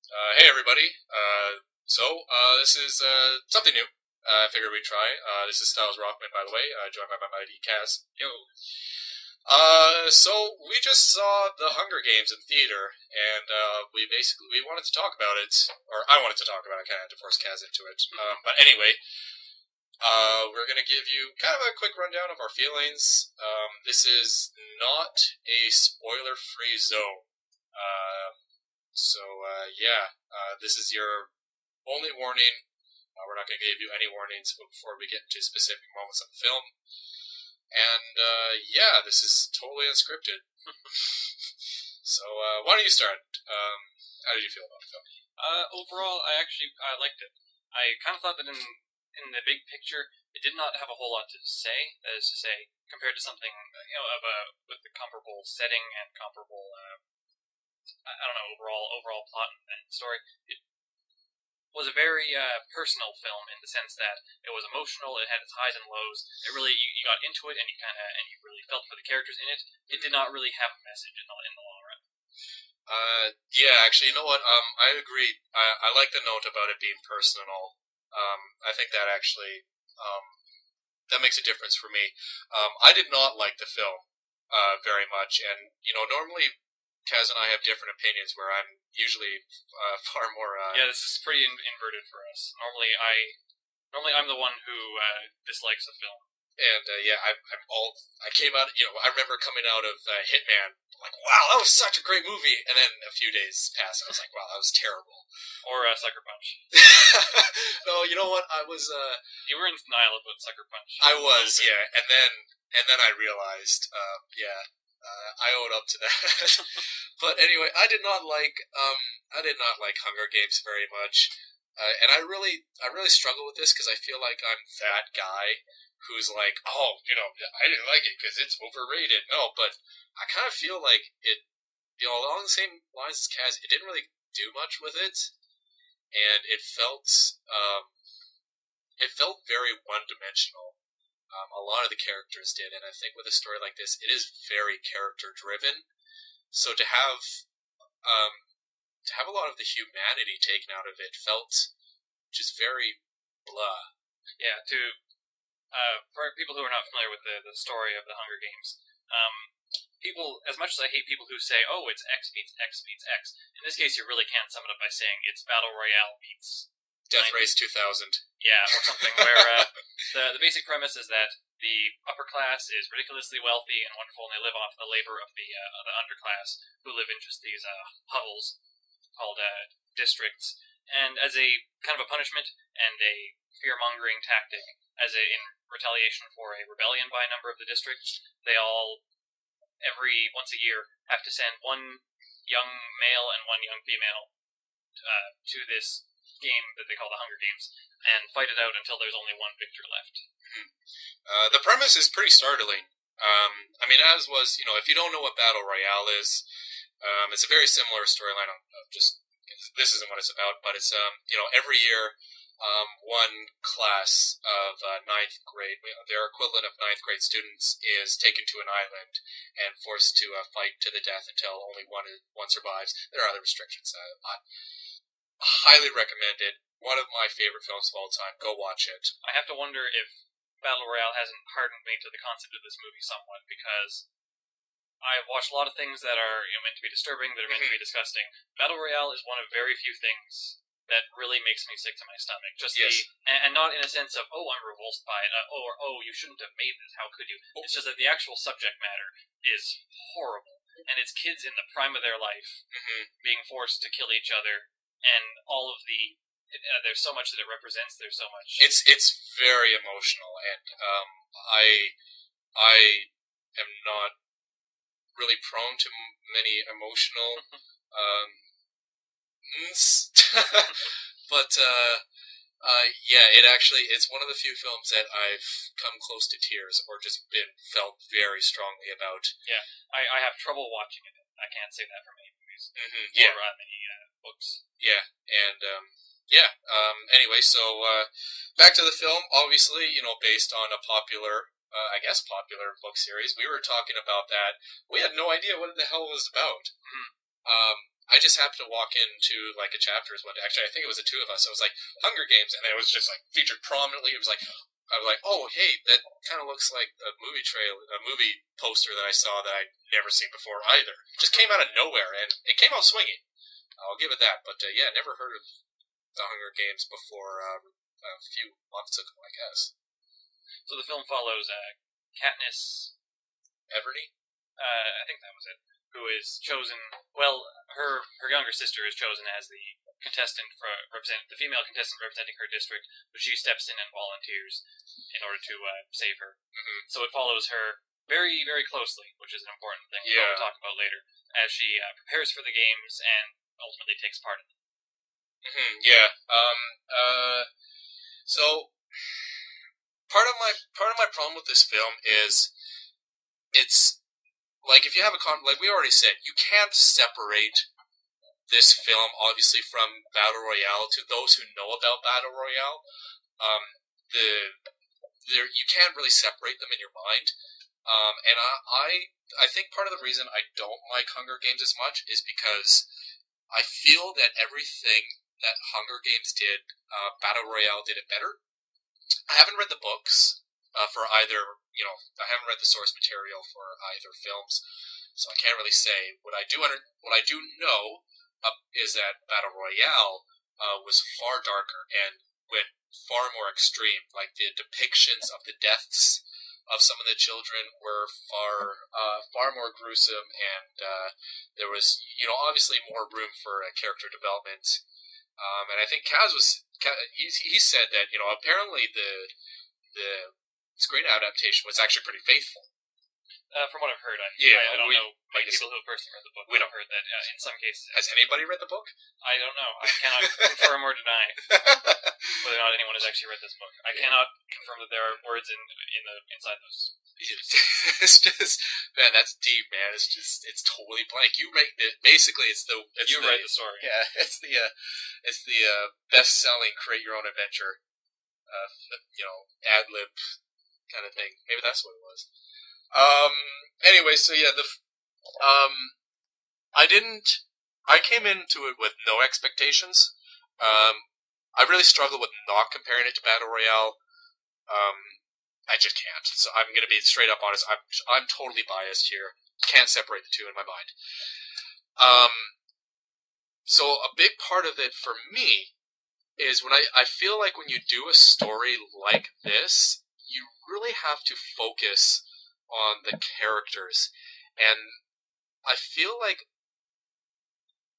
Hey everybody. This is something new. I figured we'd try. This is Styles Rockman, by the way, joined by my buddy Kaz. Yo. We just saw The Hunger Games in theater, and we wanted to talk about it, or I wanted to talk about it, kind of to force Kaz into it. But anyway, we're gonna give you kind of a quick rundown of our feelings. This is not a spoiler-free zone. This is your only warning. We're not going to give you any warnings before we get into specific moments of the film. And, this is totally unscripted. Why don't you start? How did you feel about the film? Overall, I liked it. I kind of thought that in the big picture, it did not have a whole lot to say. That is to say, compared to something, with the comparable setting and comparable, overall plot and story. It was a very personal film in the sense that it was emotional. It had its highs and lows. It really you got into it and you really felt for the characters in it. It did not really have a message in the long run. Actually, you know what? I agree. I like the note about it being personal. I think that actually that makes a difference for me. I did not like the film very much, and normally Kaz and I have different opinions where I'm usually far more. This is pretty inverted for us. Normally I'm the one who dislikes a film. And I came out. I remember coming out of Hitman, like, wow, that was such a great movie. And then a few days passed, and I was like, wow, that was terrible. Or Sucker Punch. No, you know what? I was. You were in denial about Sucker Punch. I was, yeah, and then I realized, I owed up to that. But anyway, I did not like Hunger Games very much, and I really struggle with this because I feel like I'm that guy who's like, oh, I didn't like it because it's overrated. No, but I kind of feel like it, along the same lines as Kaz, it didn't really do much with it, and it felt very one-dimensional. A lot of the characters did, and I think with a story like this, it is very character-driven. So to have a lot of the humanity taken out of it felt just very blah. Yeah, for people who are not familiar with the story of the Hunger Games, people, as much as I hate people who say, oh, it's X meets X meets X, in this case you really can't sum it up by saying it's Battle Royale meets Death Race 2000. Yeah, or something where the basic premise is that the upper class is ridiculously wealthy and wonderful, and they live off the labor of the underclass, who live in just these hovels called districts. And as a kind of a punishment and a fear-mongering tactic, in retaliation for a rebellion by a number of the districts, they all, once a year, have to send one young male and one young female to this game that they call the Hunger Games, and fight it out until there's only one victor left. The premise is pretty startling. As was, if you don't know what Battle Royale is, it's a very similar storyline. This isn't what it's about, but it's, every year, one class of ninth grade, their equivalent of ninth grade students, is taken to an island and forced to fight to the death until only one survives. There are other restrictions. Highly recommended. One of my favorite films of all time. Go watch it. I have to wonder if Battle Royale hasn't hardened me to the concept of this movie somewhat, because I've watched a lot of things that are meant to be disturbing, that are meant to be disgusting. Battle Royale is one of very few things that really makes me sick to my stomach. And not in a sense of, oh, I'm repulsed by it, or, oh, you shouldn't have made this, how could you? It's just that the actual subject matter is horrible, and it's kids in the prime of their life being forced to kill each other. And all of there's so much that it represents. There's so much. It's very emotional, and I am not really prone to many emotional but it's one of the few films that I've come close to tears or just felt very strongly about. Yeah, I have trouble watching it. I can't say that for many movies. Yeah. Or many books. Yeah, and anyway, so back to the film. Obviously, based on a popular book series. We were talking about that. We had no idea what the hell it was about. I just happened to walk into like a chapters one day. Actually, I think it was the two of us. So it was like Hunger Games, and it was just like featured prominently. It was like I was like, oh hey, that kind of looks like a movie a movie poster that I saw that I'd never seen before either. It just came out of nowhere, and it came out swinging. I'll give it that. But yeah, never heard of the Hunger Games before a few months ago, I guess. So the film follows Katniss Everdeen? I think that was it, who is chosen. Well, her younger sister is chosen as the contestant for the female contestant representing her district, but she steps in and volunteers in order to save her. Mm-hmm. So it follows her very, very closely, which is an important thing we'll talk about later, as she prepares for the games and ultimately takes part in them. Mm-hmm. Yeah. So part of my problem with this film is it's like if you have like we already said, you can't separate this film obviously from Battle Royale. To those who know about Battle Royale, you can't really separate them in your mind. And I think part of the reason I don't like Hunger Games as much is because I feel that everything that Hunger Games did, Battle Royale did it better. I haven't read the books for either. I haven't read the source material for either films, so I can't really say. What I do know is that Battle Royale was far darker and went far more extreme. Like the depictions of the deaths of some of the children were far more gruesome, and there was obviously more room for character development. And I think Kaz he said that apparently the screen adaptation was actually pretty faithful. From what I've heard, I don't know people who have personally read the book. We don't heard that in some cases. Has anybody read the book? I don't know. I cannot confirm or deny whether or not anyone has actually read this book. I cannot confirm that there are words inside those. It's just, man, that's deep, man. It's totally blank. You write it. Basically, you write the story. Yeah, it's the best-selling create your own adventure, ad lib kind of thing. Maybe that's what it was. Anyway, so yeah, I came into it with no expectations. I really struggled with not comparing it to Battle Royale. I just can't. So I'm going to be straight up honest. I'm totally biased here. Can't separate the two in my mind. So a big part of it for me is when I feel like when you do a story like this, you really have to focus on the characters. And I feel like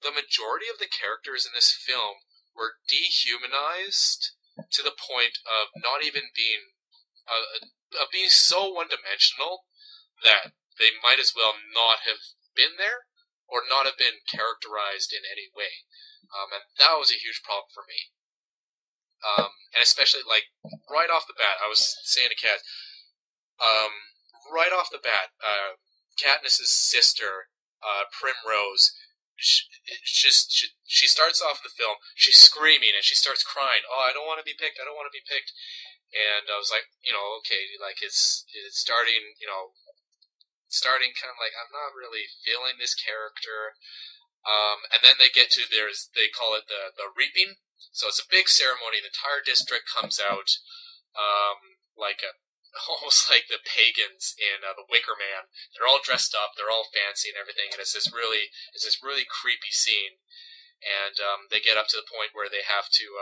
the majority of the characters in this film were dehumanized to the point of not even being so one-dimensional that they might as well not have been there or not have been characterized in any way. And that was a huge problem for me. And especially, like, right off the bat, I was saying to Kat, right off the bat, Katniss's sister, Primrose, she starts off the film, she's screaming and she starts crying, oh, I don't want to be picked, I don't want to be picked. And I was like, okay, like it's starting, starting kind of like, I'm not really feeling this character. And then they get to they call it the reaping. So it's a big ceremony. The entire district comes out, almost like the pagans in the Wicker Man. They're all dressed up, they're all fancy and everything, and it's this really creepy scene. And they get up to the point where they have to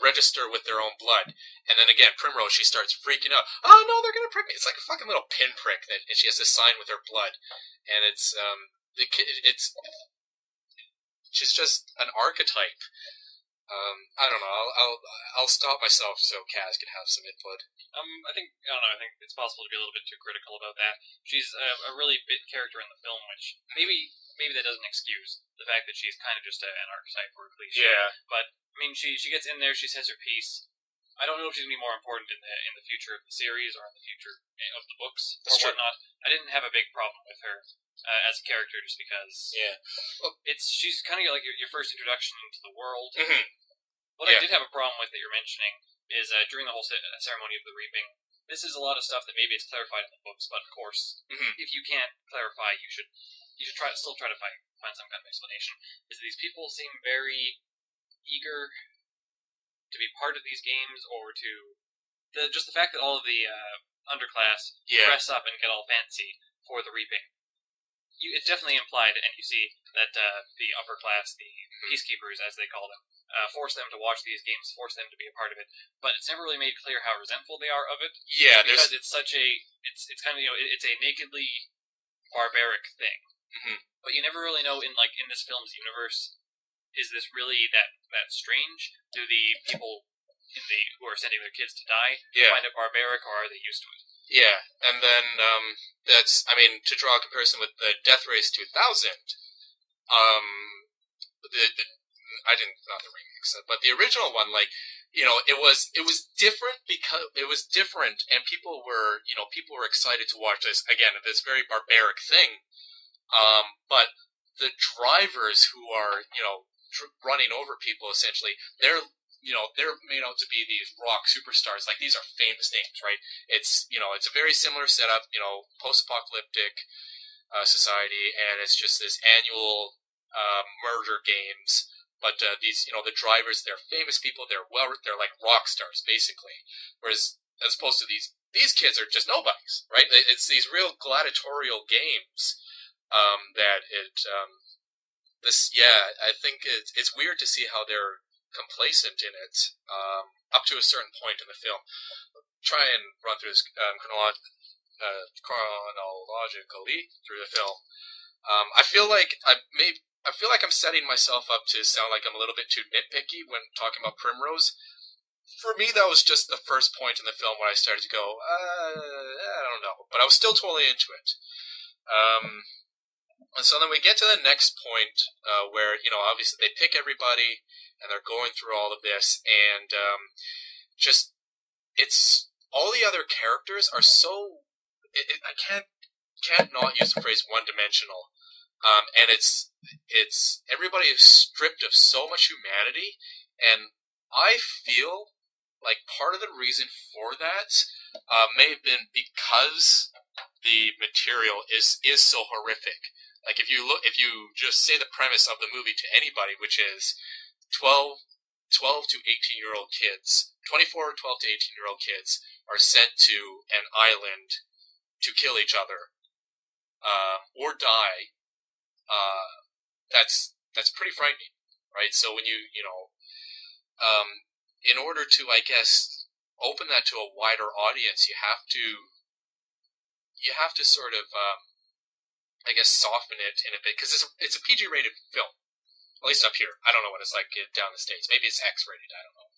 register with their own blood. And then again, Primrose, she starts freaking out. Oh no, they're gonna prick me! It's like a fucking little pinprick that, and she has to sign with her blood. And she's just an archetype. I don't know. I'll stop myself so Kaz can have some input. I think it's possible to be a little bit too critical about that. She's a really bit character in the film, which maybe that doesn't excuse the fact that she's kind of just an archetype or a cliche. Yeah. But I mean, she gets in there, she says her piece. I don't know if she's gonna be more important in the future of the series or in the future of the books or whatnot. I didn't have a big problem with her as a character just because she's kind of like your first introduction into the world. Mm-hmm. What I did have a problem with that you're mentioning is during the whole ceremony of the reaping. This is a lot of stuff that maybe it's clarified in the books, but of course, if you can't clarify, you should still try to fight. find some kind of explanation, is that these people seem very eager to be part of these games, or to just the fact that all of the underclass dress up and get all fancy for the reaping. It's definitely implied, and you see that the upper class, the peacekeepers as they call them, force them to watch these games, force them to be a part of it. But it's never really made clear how resentful they are of it. Yeah, because it's such a it's kind of it's a nakedly barbaric thing. Mm-hmm. But you never really know in this film's universe, is this really that strange? Do the people who are sending their kids to die find it barbaric, or are they used to it? Yeah, and then to draw a comparison with the Death Race 2000, I didn't not the remix, but the original one, it was different because it was different, and people were excited to watch this again, this very barbaric thing. But the drivers who are running over people, essentially, they're made out to be these rock superstars. Like, these are famous names, right? It's it's a very similar setup, post-apocalyptic society, and it's just this annual murder games. But these, the drivers, they're famous people. They're like rock stars, basically. Whereas, as opposed to these kids are just nobodies, right? It's these real gladiatorial games I think it's weird to see how they're complacent in it up to a certain point in the film. Try and run through this chronologically through the film. I feel like I'm setting myself up to sound like I'm a little bit too nitpicky when talking about Primrose. For me, that was just the first point in the film where I started to go, I don't know, but I was still totally into it. And so then we get to the next point where, obviously they pick everybody and they're going through all of this, and it's all the other characters are so, I can't not use the phrase one-dimensional, and it's everybody is stripped of so much humanity, and I feel like part of the reason for that may have been because the material is so horrific. Like, if you just say the premise of the movie to anybody, which is 12 to 18-year-old kids, 12 to 18-year-old kids are sent to an island to kill each other or die, that's pretty frightening, right? So when in order to, I guess, open that to a wider audience, you have to sort of I guess soften it in a bit, because it's a PG-rated film, at least up here. I don't know what it's like down the States. Maybe it's X-rated. I don't know.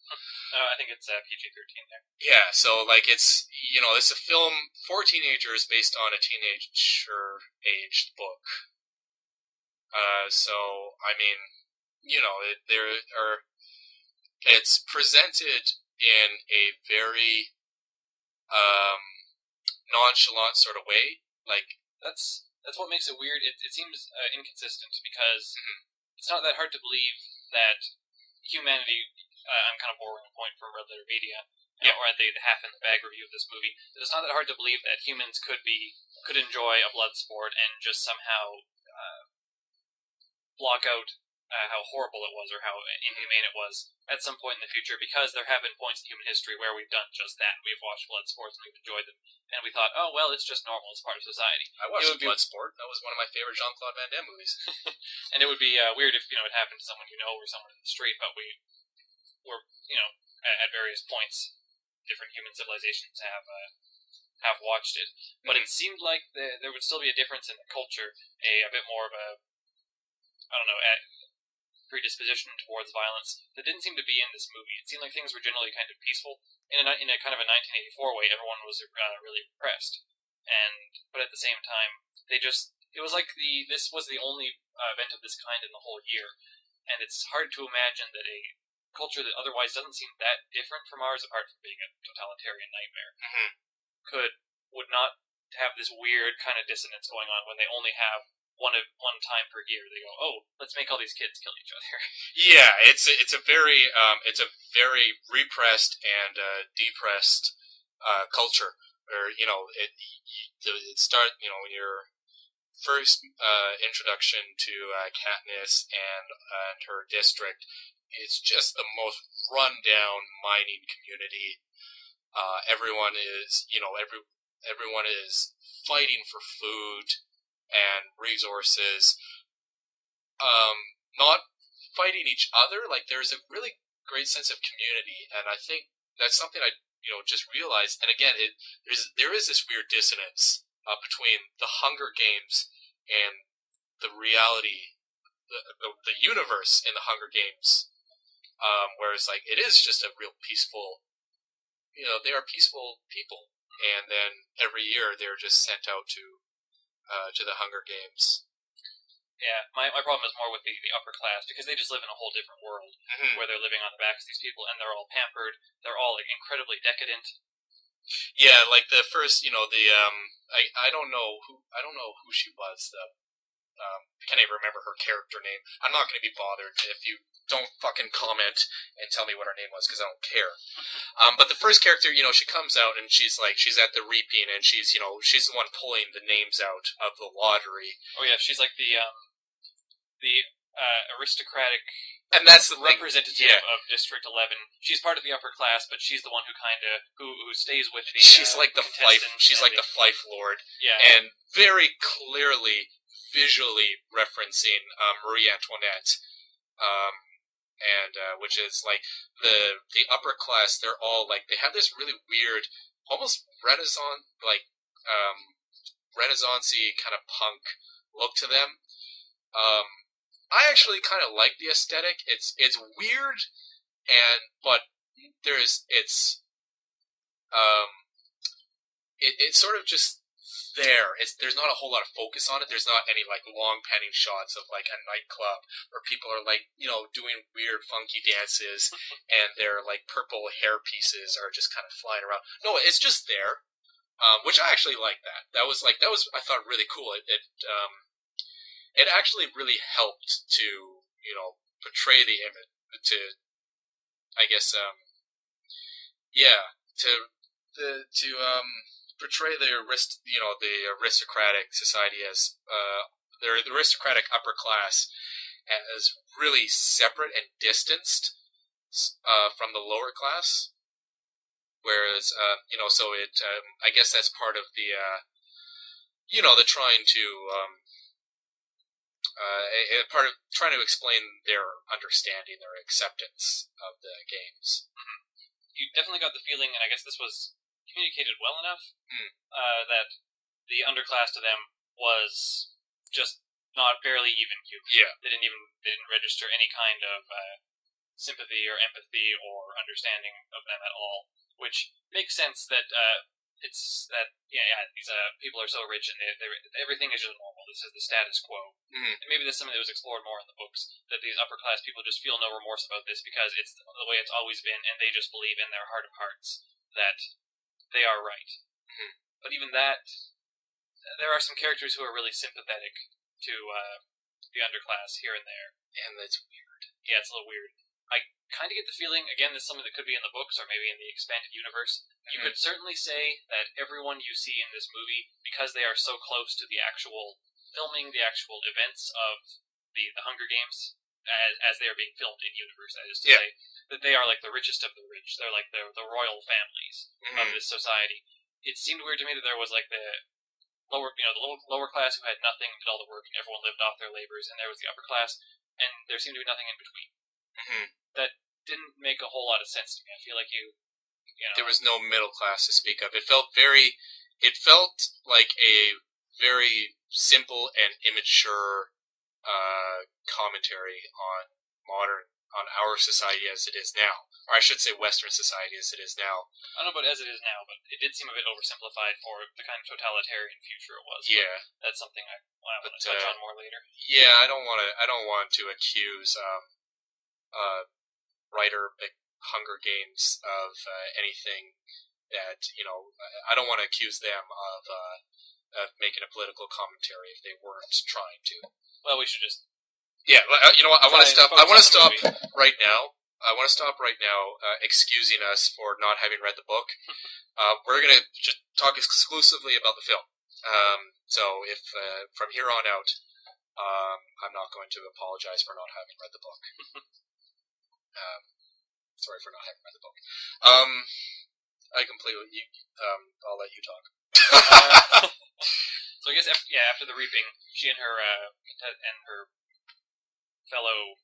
I think it's PG-13 there. Yeah, so it's it's a film for teenagers based on a teenager-aged book. So I mean, it's presented in a very nonchalant sort of way, like. That's what makes it weird. It seems inconsistent, because it's not that hard to believe that humanity. I'm kind of borrowing a point from Red Letter Media, or the half in the bag review of this movie. That it's not that hard to believe that humans could enjoy a blood sport and just somehow block out how horrible it was, or how inhumane it was at some point in the future, because there have been points in human history where we've done just that. We've watched blood sports and we've enjoyed them, and we thought, oh, well, it's just normal, it's part of society. I watched Bloodsport. That was one of my favorite Jean-Claude Van Damme movies. And it would be weird if, it happened to someone or someone in the street, but we were, at various points, different human civilizations have watched it. But it seemed like there would still be a difference in the culture, a bit more of a, I don't know, predisposition towards violence that didn't seem to be in this movie. It seemed like things were generally kind of peaceful. In a kind of a 1984 way, everyone was really repressed, but at the same time, it was like this was the only event of this kind in the whole year, and it's hard to imagine that a culture that otherwise doesn't seem that different from ours, apart from being a totalitarian nightmare, would not have this weird kind of dissonance going on when they only have one time per year. They go, oh, let's make all these kids kill each other. Yeah, it's a very repressed and depressed culture, where it start when you're first introduction to Katniss and her district is just the most run-down mining community. Everyone is, everyone is fighting for food and resources. Not fighting each other. Like, there's a really great sense of community, and I think that's something I just realized. And again, there is this weird dissonance between the Hunger Games and the reality, the universe in the Hunger Games. Whereas, like, it is just a real peaceful. They are peaceful people, and then every year they're just sent out to the Hunger Games. Yeah, my problem is more with the upper class, because they just live in a whole different world where they're living on the backs of these people, and they're all pampered. They're all like incredibly decadent. Yeah, like the first, I don't know who she was. I can't even remember her character name. I'm not going to be bothered if you don't fucking comment and tell me what her name was, because I don't care. But the first character, she comes out and she's at the reaping, and she's the one pulling the names out of the lottery. Oh yeah, she's like the aristocratic and that's the representative of District 11. She's part of the upper class, but she's the one who stays with the. She's like the Fife. She's like the Fife Lord. Yeah, and very clearly, visually referencing Marie Antoinette, and which is like the upper class. They're all like, they have this really weird, almost Renaissance Renaissance-y kind of punk look to them. I actually kind of like the aesthetic. It's weird, but it's sort of just there. There's not a whole lot of focus on it. There's not any like long panning shots of like a nightclub where people are like doing weird funky dances and their like purple hair pieces are just kind of flying around. No, it's just there, which I actually like that. That was I thought really cool. It actually really helped to portray the image, to I guess portray the aristocratic society as the aristocratic upper class as really separate and distanced from the lower class. Whereas so it I guess that's part of the the trying to part of trying to explain their understanding, their acceptance of the games. You definitely got the feeling, and I guess this was communicated well enough, that the underclass to them was just not barely even human. Yeah, they didn't register any kind of sympathy or empathy or understanding of them at all, which makes sense that these people are so rich and everything is just normal. This is the status quo. And maybe that's something that was explored more in the books, that these upper class people just feel no remorse about this because it's the way it's always been, and they just believe in their heart of hearts that they are right. But even that, there are some characters who are really sympathetic to the underclass here and there, and that's weird. Yeah, it's a little weird. I kind of get the feeling, again, this is something that could be in the books or maybe in the expanded universe. You could certainly say that everyone you see in this movie, because they are so close to the actual filming, the actual events of the Hunger Games, as they are being filmed in universe, that is to say, that they are like the richest of the rich. They're like the royal families of this society. It seemed weird to me that there was like the lower class who had nothing, did all the work, and everyone lived off their labors, and there was the upper class, and there seemed to be nothing in between. That didn't make a whole lot of sense to me. I feel like there was no middle class to speak of. It felt like a very simple and immature commentary on our society as it is now, or I should say Western society as it is now. I don't know about as it is now, but it did seem a bit oversimplified for the kind of totalitarian future it was. Yeah, that's something I want to touch on more later. Yeah, I don't want to accuse writer Hunger Games of anything that I don't want to accuse them of making a political commentary if they weren't trying to. Well, we should just. Yeah, you know what? I want to stop. I want to stop right now. Excusing us for not having read the book. We're gonna just talk exclusively about the film. So if from here on out, I'm not going to apologize for not having read the book. Sorry for not having read the book. I completely. I'll let you talk. So I guess after the reaping, she and her fellow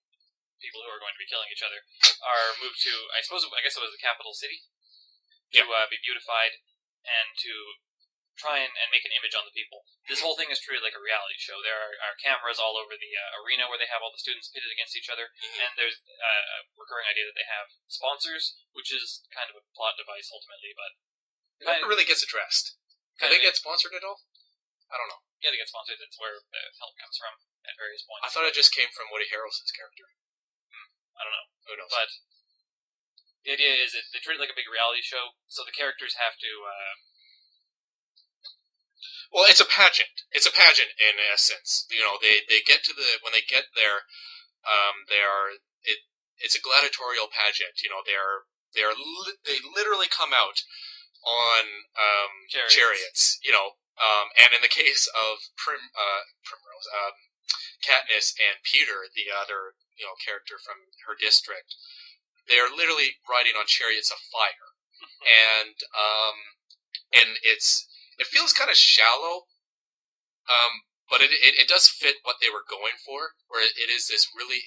people who are going to be killing each other are moved to, I guess it was the capital city, to be beautified and to try and make an image on the people. This whole thing is treated like a reality show. There are cameras all over the arena where they have all the students pitted against each other, and there's a recurring idea that they have sponsors, which is kind of a plot device ultimately, but it never really gets addressed. Do they get sponsored at all? I don't know. Yeah, they get sponsored. That's where the film comes from at various points. I thought it just came from Woody Harrelson's character. I don't know. Who knows? But the idea is that they treat it like a big reality show, so the characters have to... Well, it's a pageant. It's a pageant in essence. You know, they get to when they get there, it's a gladiatorial pageant. You know, they literally come out on chariots. You know, and in the case of Primrose, Katniss and Peter, the other character from her district, they are literally riding on chariots of fire, and it feels kind of shallow, but it does fit what they were going for. Where it is this really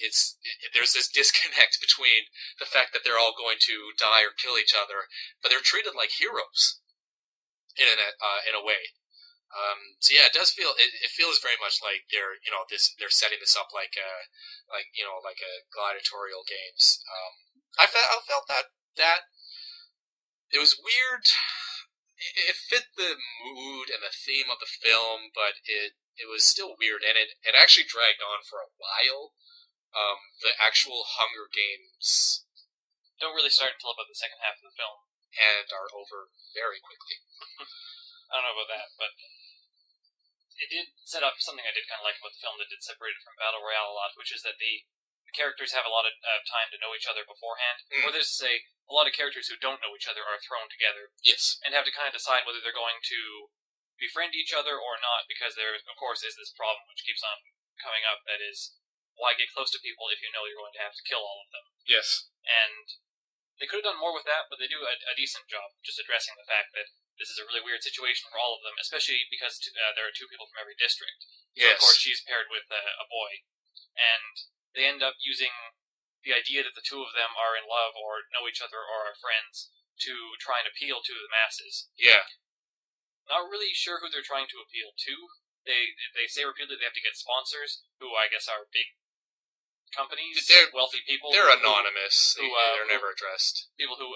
there's this disconnect between the fact that they're all going to die or kill each other, but they're treated like heroes in a way. So yeah, it does feel it feels very much like they're setting this up like a gladiatorial games. I felt that it was weird. It fit the mood and the theme of the film, but it was still weird, and it actually dragged on for a while. The actual Hunger Games don't really start until about the second half of the film, and are over very quickly. I don't know about that, but it did set up something I did kind of like about the film that did separate it from Battle Royale a lot, which is that the characters have a lot of time to know each other beforehand. Or there's to say, a lot of characters who don't know each other are thrown together. Yes. And have to kind of decide whether they're going to befriend each other or not, because there, of course, is this problem which keeps on coming up, that is, why get close to people if you know you're going to have to kill all of them? Yes. And they could have done more with that, but they do a decent job just addressing the fact that this is a really weird situation for all of them, especially because there are two people from every district. So, yes. Of course, she's paired with a boy. And they end up using the idea that the two of them are in love or know each other or are friends to try and appeal to the masses. Yeah. Not really sure who they're trying to appeal to. They say repeatedly they have to get sponsors, who I guess are big companies, wealthy people. They're anonymous. They're never addressed. People who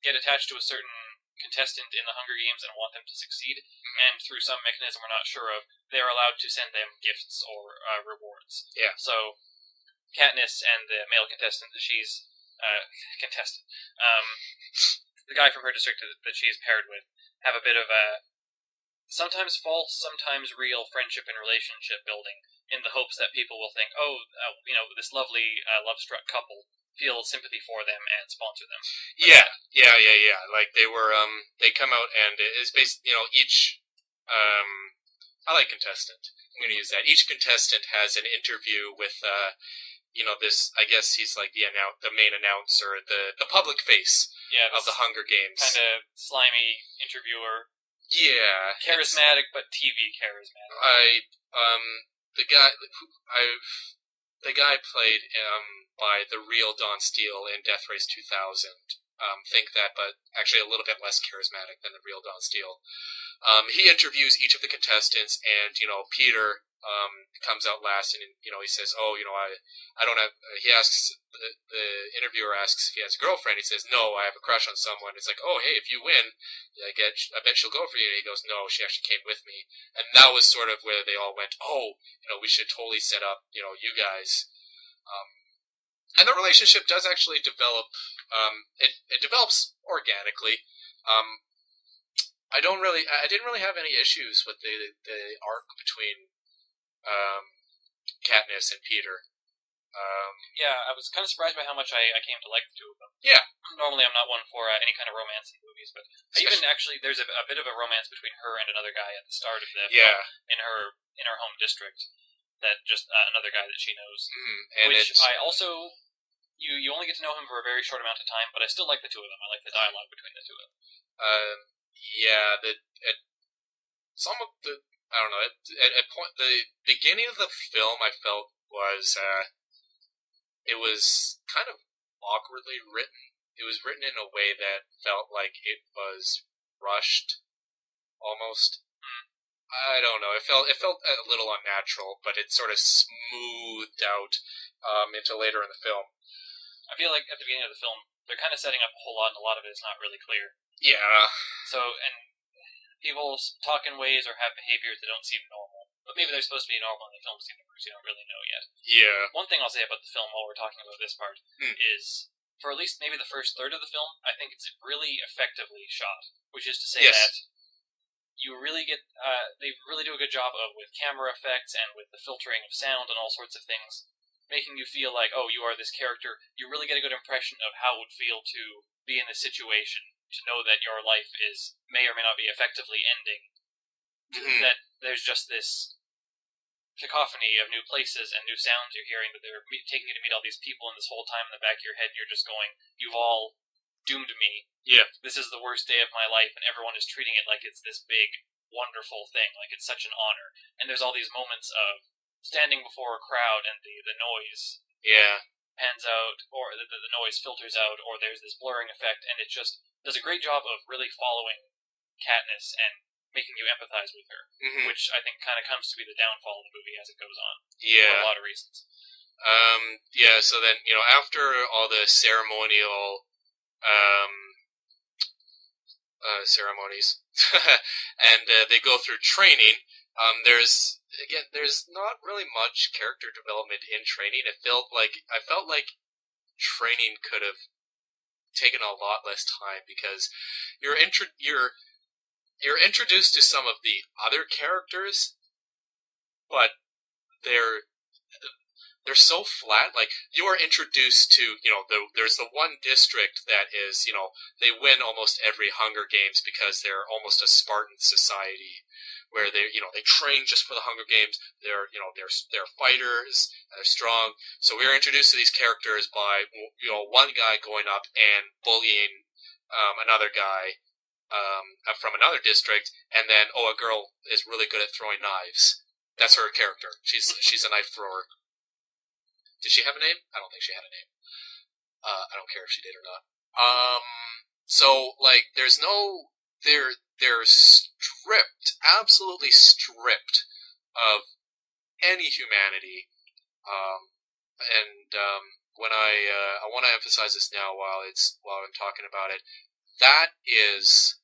get attached to a certain contestant in the Hunger Games and want them to succeed, and through some mechanism we're not sure of, they're allowed to send them gifts or rewards. Yeah. So Katniss and the male contestant that she's the guy from her district that she's paired with, have a bit of a sometimes false, sometimes real friendship and relationship building, in the hopes that people will think, this lovely love-struck couple, feel sympathy for them and sponsor them. Yeah. Like they were, they come out and it's basically, each, I like contestant. I'm going to use that. Each contestant has an interview with, this, I guess he's like the main announcer, the public face of the Hunger Games. Kind of slimy interviewer. Yeah. Charismatic, but TV charismatic. The guy played by the real Don Steele in Death Race 2000. Think that, but actually a little bit less charismatic than the real Don Steele. He interviews each of the contestants, and Peter comes out last, and he says, I don't have. He asks the interviewer asks if he has a girlfriend. He says, no, I have a crush on someone. It's like, oh, hey, if you win, I bet she'll go for you. And he goes, no, she actually came with me, and that was sort of where they all went, oh, we should totally set up, you guys. And the relationship does actually develop. It develops organically. I didn't really have any issues with the arc between Katniss and Peter. Yeah, I was kind of surprised by how much I came to like the two of them. Yeah. Normally, I'm not one for any kind of romance in movies, but even actually, there's a bit of a romance between her and another guy at the start of the film in her home district. That just another guy that she knows, and which I also you only get to know him for a very short amount of time, but I still like the two of them. I like the dialogue between the two of them. Yeah, some of the I don't know. At point the beginning of the film, I felt was it was kind of awkwardly written. It was written in a way that felt like it was rushed, almost. I don't know. It felt a little unnatural, but it sort of smoothed out into later in the film. I feel like at the beginning of the film, they're kind of setting up a whole lot, and a lot of it is not really clear. Yeah. So, and people talk in ways or have behaviors that don't seem normal. But maybe they're supposed to be normal in the film's universe. You don't really know yet. Yeah. One thing I'll say about the film while we're talking about this part is, for at least maybe the first third of the film, I think it's really effectively shot. Which is to say that you really get, they really do a good job of with camera effects and with the filtering of sound and all sorts of things, making you feel like, oh, you are this character. You really get a good impression of how it would feel to be in this situation, to know that your life may or may not be effectively ending. That there's just this cacophony of new places and new sounds you're hearing, that they're taking you to meet all these people, and this whole time in the back of your head you're just going, you've all doomed me. Yeah. This is the worst day of my life, and everyone is treating it like it's this big, wonderful thing, like it's such an honor. And there's all these moments of standing before a crowd and the noise pans out, or the noise filters out, or there's this blurring effect, and it just does a great job of really following Katniss and making you empathize with her, which I think kind of comes to be the downfall of the movie as it goes on. Yeah. For a lot of reasons. So then, after all the ceremonial ceremonies, and they go through training, there's not really much character development in training. I felt like training could have taken a lot less time, because you're introduced to some of the other characters, but they're so flat. Like, you are introduced to, there's the one district that is, they win almost every Hunger Games because they're almost a Spartan society, where they train just for the Hunger Games. They're fighters, and they're strong. So we're introduced to these characters by, one guy going up and bullying another guy from another district, and then, a girl is really good at throwing knives. That's her character. She's a knife thrower. Did she have a name? I don't think she had a name. I don't care if she did or not. So, like, they're stripped, absolutely stripped of any humanity. When I want to emphasize this now while I'm talking about it, that is,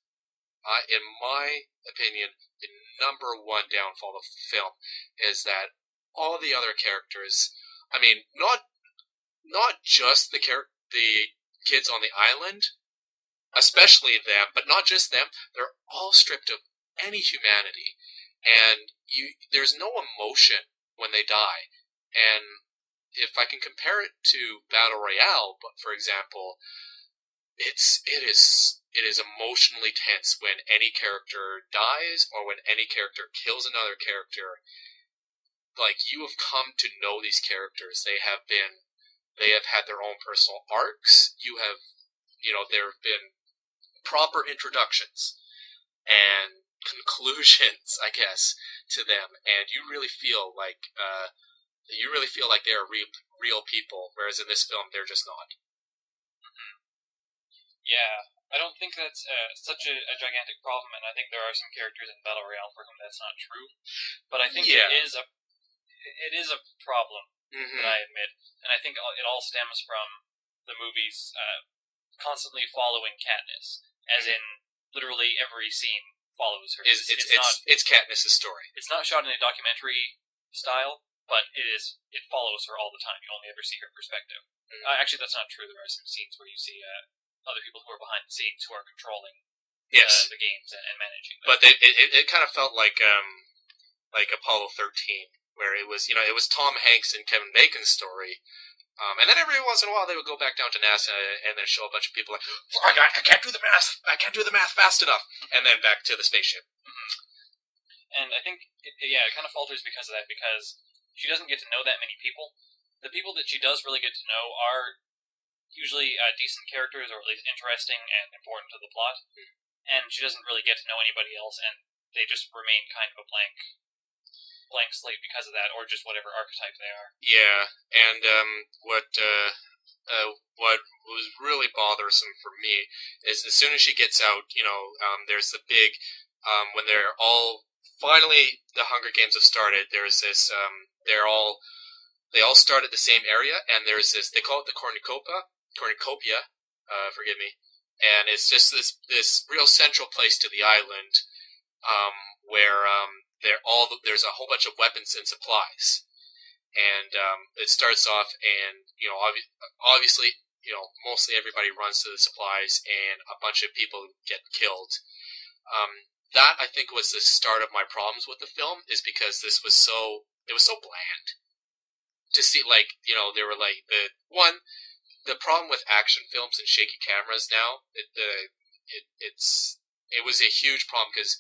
in my opinion, the number one downfall of the film, is that all the other characters, I mean, not just the kids on the island, especially them, but not just them, they're all stripped of any humanity, and there's no emotion when they die. And if I can compare it to Battle Royale, but for example, it is emotionally tense when any character dies or when any character kills another character. Like, you have come to know these characters. They have had their own personal arcs. There have been proper introductions and conclusions, I guess, to them, and you really feel like they're real people, whereas in this film they're just not. Yeah, I don't think that's such a gigantic problem, and I think there are some characters in Battle Royale for whom that's not true. But I think it is a problem that I admit, and I think it all stems from the movies constantly following Katniss, as in literally every scene follows her. It's Katniss' story. It's not shot in a documentary style, but it follows her all the time. You only ever see her perspective. Actually, that's not true. There are some scenes where you see other people who are behind the scenes who are controlling the games and managing them. But it kind of felt like Apollo 13. where it was Tom Hanks and Kevin Bacon's story. And then every once in a while they would go back down to NASA and then show a bunch of people like, I can't do the math. I can't do the math fast enough. And then back to the spaceship. And I think, it kind of falters because of that, because she doesn't get to know that many people. The people that she does really get to know are usually decent characters, or at least interesting and important to the plot. And she doesn't really get to know anybody else, and they just remain kind of a blank slate because of that, or just whatever archetype they are. Yeah, and what was really bothersome for me is as soon as she gets out, there's the big when they're all finally the Hunger Games have started. There's this they all start at the same area, and there's this, they call it the cornucopia, forgive me, and it's just this real central place to the island, where there's a whole bunch of weapons and supplies, and it starts off, and obviously mostly everybody runs to the supplies, and a bunch of people get killed. That I think was the start of my problems with the film, is because it was so bland. To see, they were like the problem with action films and shaky cameras now. It was a huge problem, because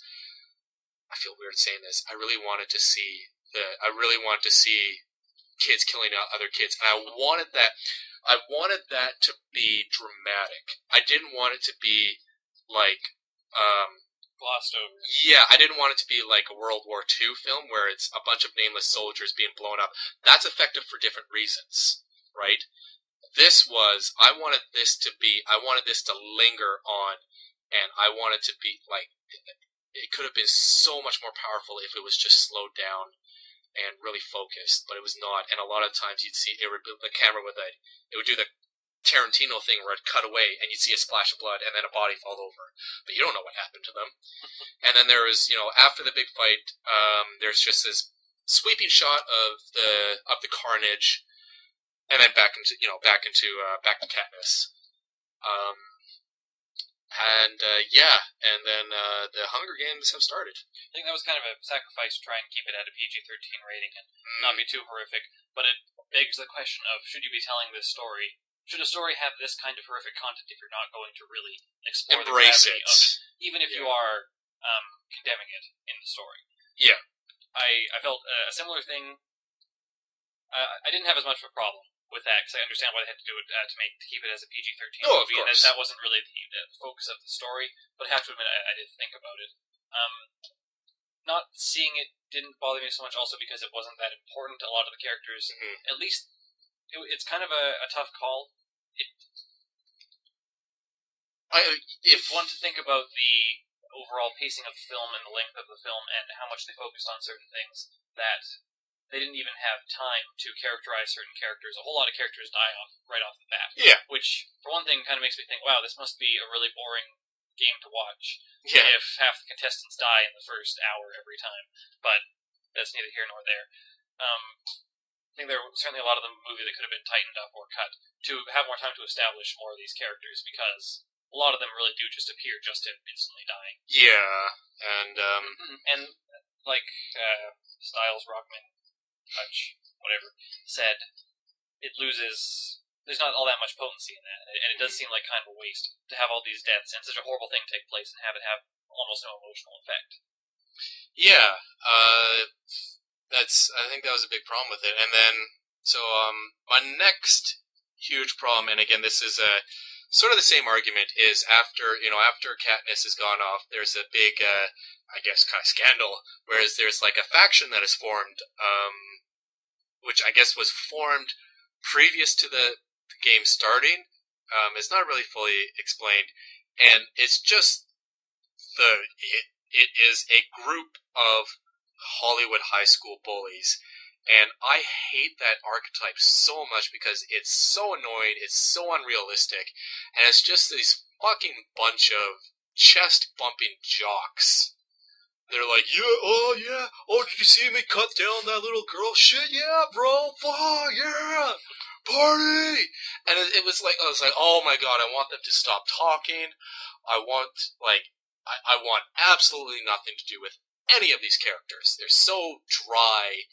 I feel weird saying this. I really wanted to see kids killing other kids, and I wanted that to be dramatic. I didn't want it to be like glossed over. Yeah, I didn't want it to be like a World War II film where it's a bunch of nameless soldiers being blown up. That's effective for different reasons, right? I wanted this to linger on, and I wanted to be like, it could have been so much more powerful if it was just slowed down and really focused, but it was not. And a lot of times you'd see the camera it would do the Tarantino thing where it'd cut away and you'd see a splash of blood and then a body fall over, but you don't know what happened to them. And then there was, after the big fight, there's just this sweeping shot of the carnage, and then back to Katniss. And then the Hunger Games have started. I think that was kind of a sacrifice to try and keep it at a PG-13 rating and not be too horrific, but it begs the question of, should you be telling this story? Should a story have this kind of horrific content if you're not going to really explore the gravity of it, even if you are condemning it in the story? Yeah. I felt a similar thing. I didn't have as much of a problem with that, because I understand why they had to do it to keep it as a PG-13 movie, and that wasn't really the focus of the story. But I have to admit, I did think about it. Not seeing it didn't bother me so much, also because it wasn't that important to a lot of the characters. At least it's kind of a tough call. If one to think about the overall pacing of the film and the length of the film and how much they focused on certain things, that they didn't even have time to characterize certain characters. A whole lot of characters die right off the bat. Yeah. Which, for one thing, kind of makes me think, wow, this must be a really boring game to watch if half the contestants die in the first hour every time. But that's neither here nor there. I think there were certainly a lot of the movie that could have been tightened up or cut to have more time to establish more of these characters, because a lot of them really do just appear just to instantly die. Yeah, and like Styles, Rockman, Hutch, whatever, said, it loses. There's not all that much potency in that, and it does seem like kind of a waste to have all these deaths and such a horrible thing take place and have it have almost no emotional effect. Yeah, I think that was a big problem with it. And then, my next huge problem, and again, this is sort of the same argument, is after Katniss has gone off, there's a big, I guess, kind of scandal, whereas there's like a faction that is formed, which I guess was formed previous to the game starting. It's not really fully explained, and it's just it is a group of Hollywood high school bullies, and I hate that archetype so much because it's so annoying, it's so unrealistic, and it's just this fucking bunch of chest-bumping jocks. They're like, oh, did you see me cut down that little girl? Shit, yeah, bro, fuck, yeah, party! And I was like, oh my god, I want them to stop talking. I want absolutely nothing to do with any of these characters. They're so dry.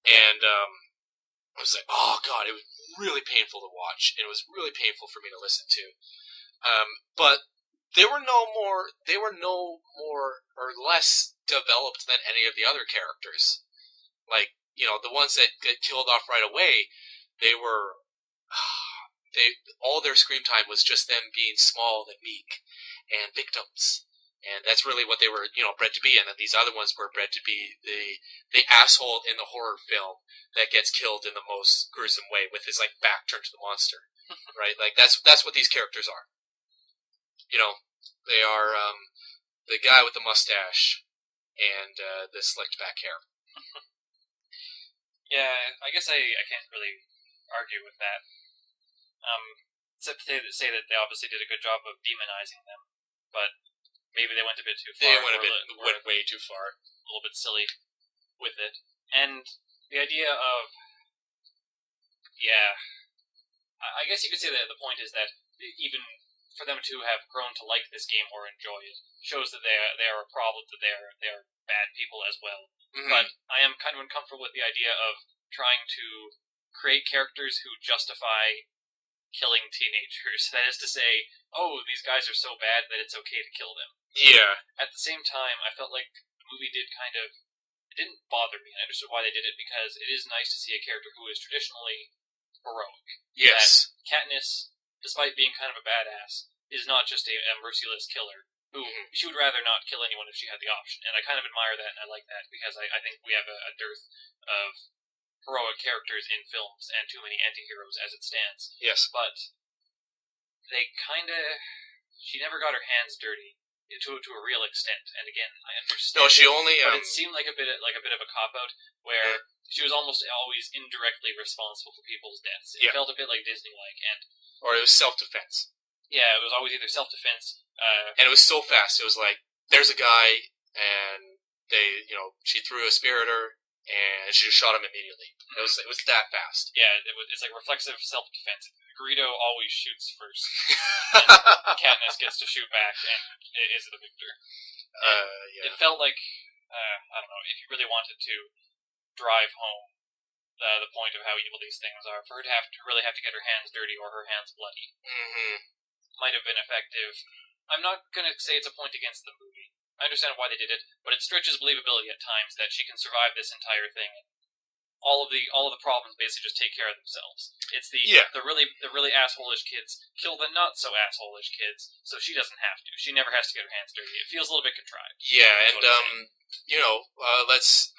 and I was like, oh god, it was really painful to watch, and it was really painful for me to listen to. But they were no more or less developed than any of the other characters. Like, the ones that get killed off right away, they were all their screen time was just them being small and meek and victims. And that's really what they were, bred to be. And then these other ones were bred to be the asshole in the horror film that gets killed in the most gruesome way with his back turned to the monster, right? Like that's what these characters are. They are the guy with the mustache and the slicked back hair. Yeah, I guess I can't really argue with that. Except to say that they obviously did a good job of demonizing them, but maybe they went a bit too far. They went way too far. A little bit silly with it. And the idea of, I guess you could say that the point is that even for them to have grown to like this game or enjoy it shows that they are a problem, that they are bad people as well. Mm-hmm. But I am kind of uncomfortable with the idea of trying to create characters who justify killing teenagers. That is to say, oh, these guys are so bad that it's okay to kill them. Yeah. At the same time, I felt like the movie it didn't bother me. I understood why they did it, because it is nice to see a character who is traditionally heroic. Yes. That Katniss, despite being kind of a badass, is not just a merciless killer who she would rather not kill anyone if she had the option. And I kind of admire that, and I like that, because I think we have a dearth of heroic characters in films and too many anti-heroes as it stands. Yes. But she never got her hands dirty to a real extent. And again, I understand. No, she only. But it seemed like a bit of a cop out where she was almost always indirectly responsible for people's deaths. It felt a bit like Disney-like, or it was self-defense. Yeah, it was always either self-defense. And it was so fast. It was like, there's a guy, and she threw a spear at her, and she just shot him immediately. It was that fast. Yeah, it's like reflexive self-defense. Greedo always shoots first, and Katniss gets to shoot back, and is the victor. Yeah. It felt like, I don't know, if you really wanted to drive home the point of how evil these things are, for her to really have to get her hands dirty or her hands bloody, might have been effective. I'm not going to say it's a point against the movie. I understand why they did it, but it stretches believability at times that she can survive this entire thing. All of the problems basically just take care of themselves. It's the really asshole-ish kids kill the not so asshole-ish kids, so she doesn't have to. She never has to get her hands dirty. It feels a little bit contrived. Yeah, and let's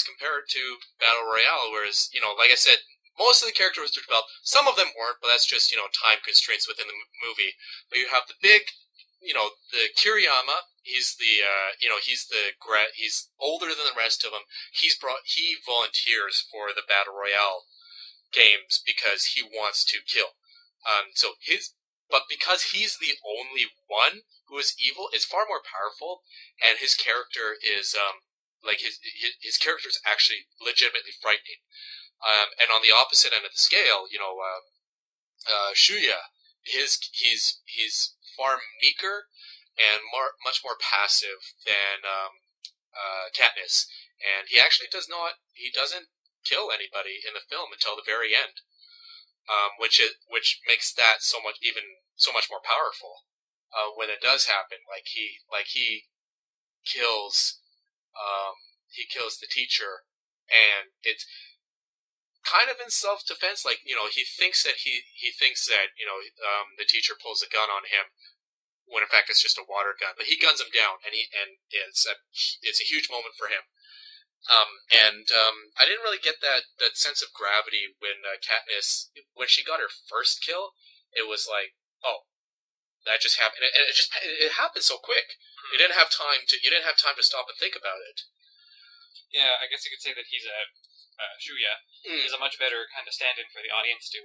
compare it to Battle Royale, whereas like I said, most of the characters were developed. Some of them weren't, but that's just time constraints within the movie. But you have the big, the Kiriyama. He's the he's older than the rest of them. He volunteers for the Battle Royale games because he wants to kill. But because he's the only one who is evil, it's far more powerful, and his character is his character is actually legitimately frightening. And on the opposite end of the scale, Shuya, he's far meeker and much more passive than Katniss, and he actually doesn't kill anybody in the film until the very end, which makes that so much more powerful when it does happen. He kills the teacher, and it's kind of in self-defense. He thinks that the teacher pulls a gun on him, when in fact it's just a water gun. But he guns him down, and it's a huge moment for him. I didn't really get that sense of gravity when Katniss, when she got her first kill. It was like, oh, that just happened, and it happened so quick. You didn't have time to stop and think about it. Yeah, I guess you could say that Shuya is a much better kind of stand-in for the audience to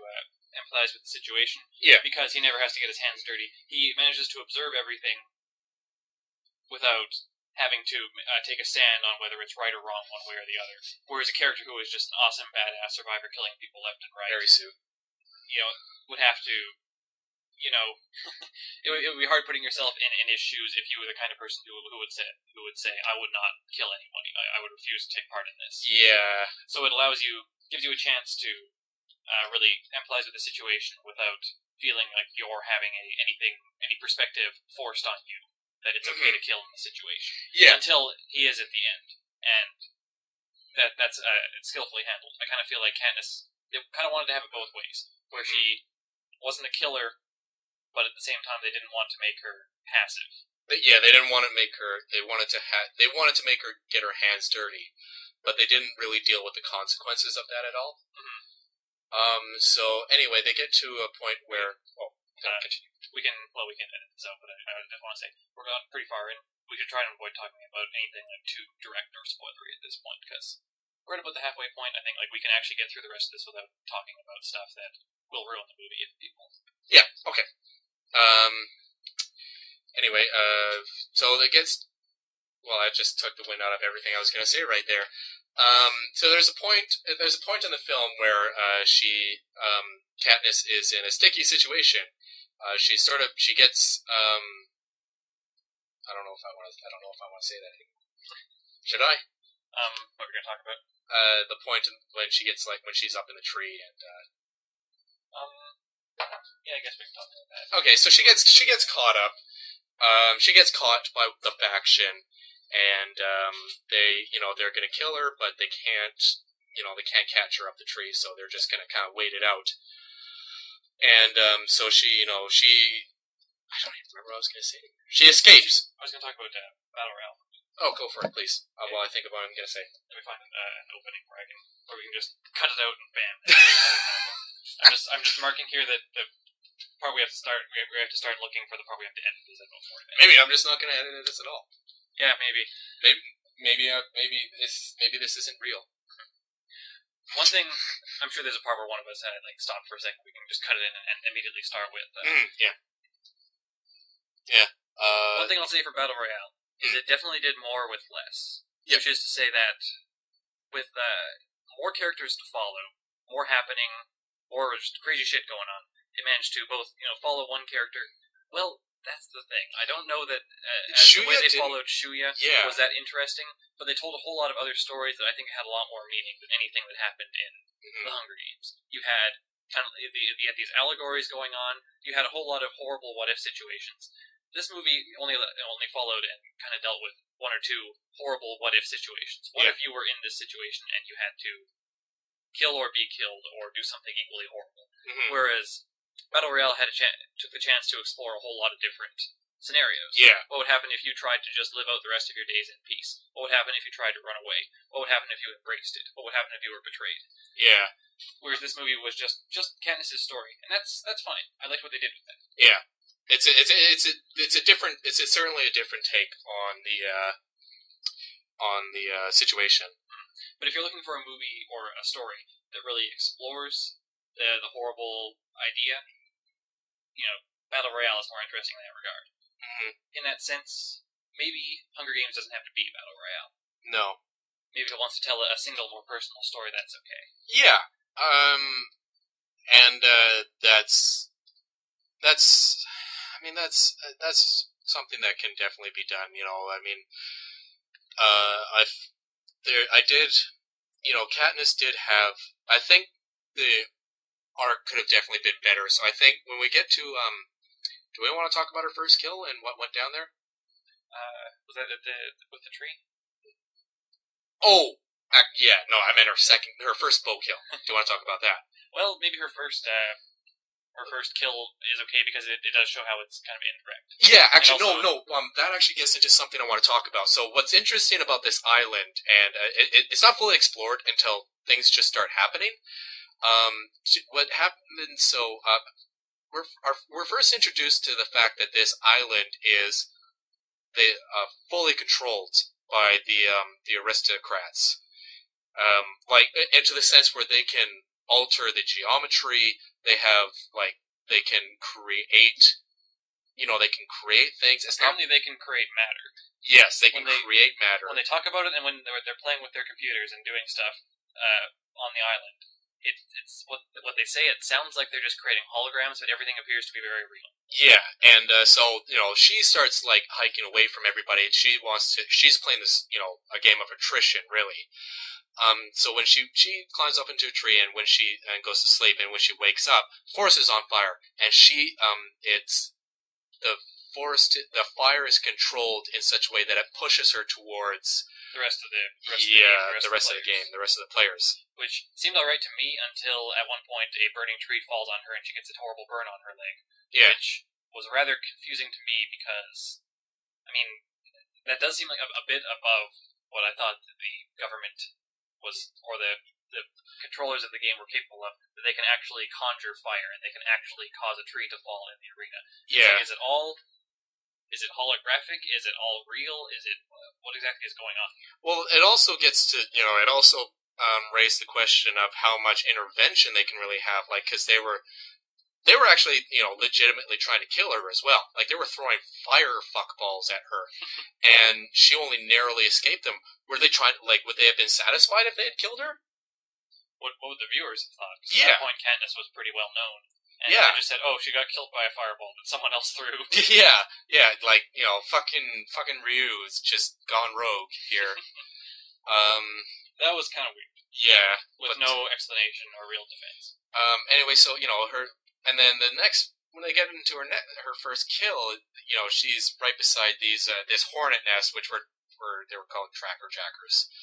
empathize with the situation. Yeah. Because he never has to get his hands dirty. He manages to observe everything without having to take a stand on whether it's right or wrong one way or the other. Whereas a character who is just an awesome, badass survivor killing people left and right, very soon, would have to you know, it would be hard putting yourself in his shoes if you were the kind of person who would say I would not kill anyone. I would refuse to take part in this. Yeah. So it gives you a chance to really empathize with the situation without feeling like you're having any perspective forced on you. That it's okay to kill in the situation. Yeah. Until he is at the end, and that's skillfully handled. I kind of feel like Katniss, they kind of wanted to have it both ways, where she wasn't a killer, but at the same time they didn't want to make her passive. Yeah, they didn't want to make her. They wanted to make her get her hands dirty, but they didn't really deal with the consequences of that at all. So anyway, they get to a point where we can edit this out, but I just want to say we're going pretty far in. We should try and avoid talking about anything like too direct or spoilery at this point, because we're at about the halfway point. I think like we can actually get through the rest of this without talking about stuff that will ruin the movie if people. Yeah. Okay. Anyway, so it gets. Well, I just took the wind out of everything I was going to say right there. So there's a point in the film where Katniss is in a sticky situation. She gets. I don't know if I want to say that anymore. Should I? What we're going to talk about? The point when she's up in the tree and. Yeah, I guess we can talk about that. Okay, so she gets caught up. She gets caught by the faction, and they're gonna kill her, but they can't catch her up the tree, so they're just gonna kind of wait it out. And so she I don't even remember what I was gonna say. She escapes. I was gonna talk about Battle Royale. Oh, go for it, please. While I think about what I'm gonna say. Let me find an opening where we can just cut it out and bam. I'm just marking here that the part we have to start. We have to start looking for the part we have to edit. Is about 40 minutes. Maybe I'm just not gonna edit this at all. Yeah, maybe. Maybe this isn't real. One thing, I'm sure there's a part where one of us had stopped for a second. We can just cut it in and immediately start with. Yeah. One thing I'll say for Battle Royale is it definitely did more with less. Yep. Which is to say that with more characters to follow, more happening, more just crazy shit going on, they managed to both follow one character. Well, that's the thing. I don't know that the way they followed Shuya was that interesting, but they told a whole lot of other stories that I think had a lot more meaning than anything that happened in the Hunger Games. You had kind of these allegories going on. You had a whole lot of horrible what-if situations. This movie only followed and kind of dealt with one or two horrible what-if situations. What if you were in this situation and you had to kill or be killed or do something equally horrible? Whereas Battle Royale took the chance to explore a whole lot of different scenarios. Yeah. What would happen if you tried to just live out the rest of your days in peace? What would happen if you tried to run away? What would happen if you embraced it? What would happen if you were betrayed? Yeah. Whereas this movie was just Katniss's story, and that's fine. I liked what they did with that. Yeah. It's certainly a different take on the situation. But if you're looking for a movie or a story that really explores the horrible idea, Battle Royale is more interesting in that regard. In that sense, maybe Hunger Games doesn't have to be Battle Royale. No. Maybe if it wants to tell a single, more personal story, that's okay. Yeah. And that's something that can definitely be done. Katniss did have. I think the arc could have definitely been better. So I think when we get to do we want to talk about her first kill and what went down there? Was that with the tree? Oh, yeah. No, I meant her first bow kill. Do you want to talk about that? Well, maybe her first kill is okay because it does show how it's kind of indirect. Yeah, actually, no. That actually gets into something I want to talk about. So what's interesting about this island, and it's not fully explored until things just start happening. What happens? So we're first introduced to the fact that this island is fully controlled by the aristocrats, and to the sense where they can alter the geometry. They can create, they can create things. Apparently they can create matter. Yes, they can create matter. When they talk about it and when they're playing with their computers and doing stuff on the island, it's what they say. It sounds like they're just creating holograms, but everything appears to be very real. Yeah, and so she starts like hiking away from everybody. And she's playing this a game of attrition, really. So when she climbs up into a tree, and when she goes to sleep, and when she wakes up, forest is on fire, and it's the the fire is controlled in such a way that it pushes her towards the rest of the game, the rest of the players. Which seemed alright to me until at one point a burning tree falls on her and she gets a horrible burn on her leg. Yeah. Which was rather confusing to me because, I mean, that does seem like a bit above what I thought the government was, or the controllers of the game were capable of, that they can actually conjure fire and they can actually cause a tree to fall in the arena. Yeah. Is it holographic? Is it all real? What exactly is going on? Well, it also gets to, it also raised the question of how much intervention they can really have, like, because they were actually, legitimately trying to kill her as well. Like, they were throwing fire fuck balls at her, and she only narrowly escaped them. Were they would they have been satisfied if they had killed her? What would the viewers have thought? Yeah. At that point, Katniss was pretty well known. And yeah. they just said, "Oh, she got killed by a fireball that someone else threw." Yeah, like fucking Ryu is just gone rogue here. That was kind of weird. Yeah, with no explanation or real defense. Anyway, so her, and then the next when they get into her first kill, she's right beside this hornet nest, which they were called tracker jackers.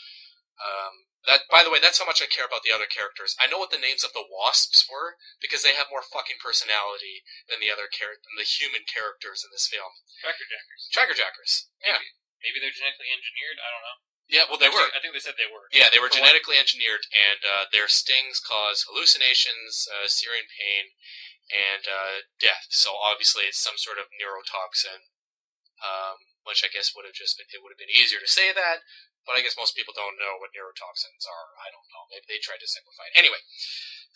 That, by the way, that's how much I care about the other characters. I know what the names of the wasps were because they have more fucking personality than the human characters in this film. Tracker jackers. Tracker jackers. Yeah. Maybe they're genetically engineered. I don't know. Yeah, well, they were. I think they said they were. Yeah, they were genetically engineered, and their stings cause hallucinations, searing pain, and death. So obviously, it's some sort of neurotoxin. Which I guess would have been easier to say that. But I guess most people don't know what neurotoxins are. I don't know. Maybe they tried to simplify it. Anyway,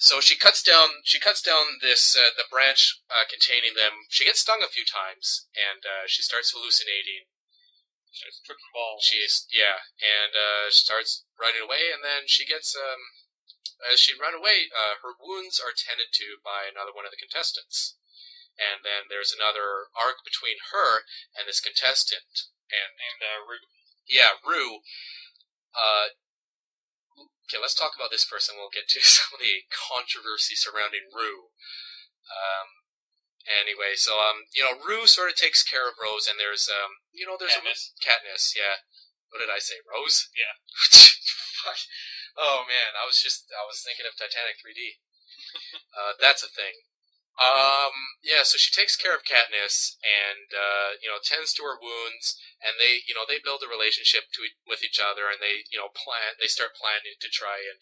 so she cuts down this the branch containing them. She gets stung a few times, and she starts hallucinating. She starts tripping balls. Starts running away, and then she gets as she run away, her wounds are tended to by another one of the contestants, and then there's another arc between her and this contestant, and Rue. Yeah, Rue. Okay, let's talk about this first, and we'll get to some of the controversy surrounding Rue. Anyway, so Rue sort of takes care of Rose, and there's Katniss. Yeah. What did I say? Rose? Yeah. Fuck. Oh man, I was thinking of Titanic 3D. That's a thing. So she takes care of Katniss and tends to her wounds, and they build a relationship with each other, and they start planning to try and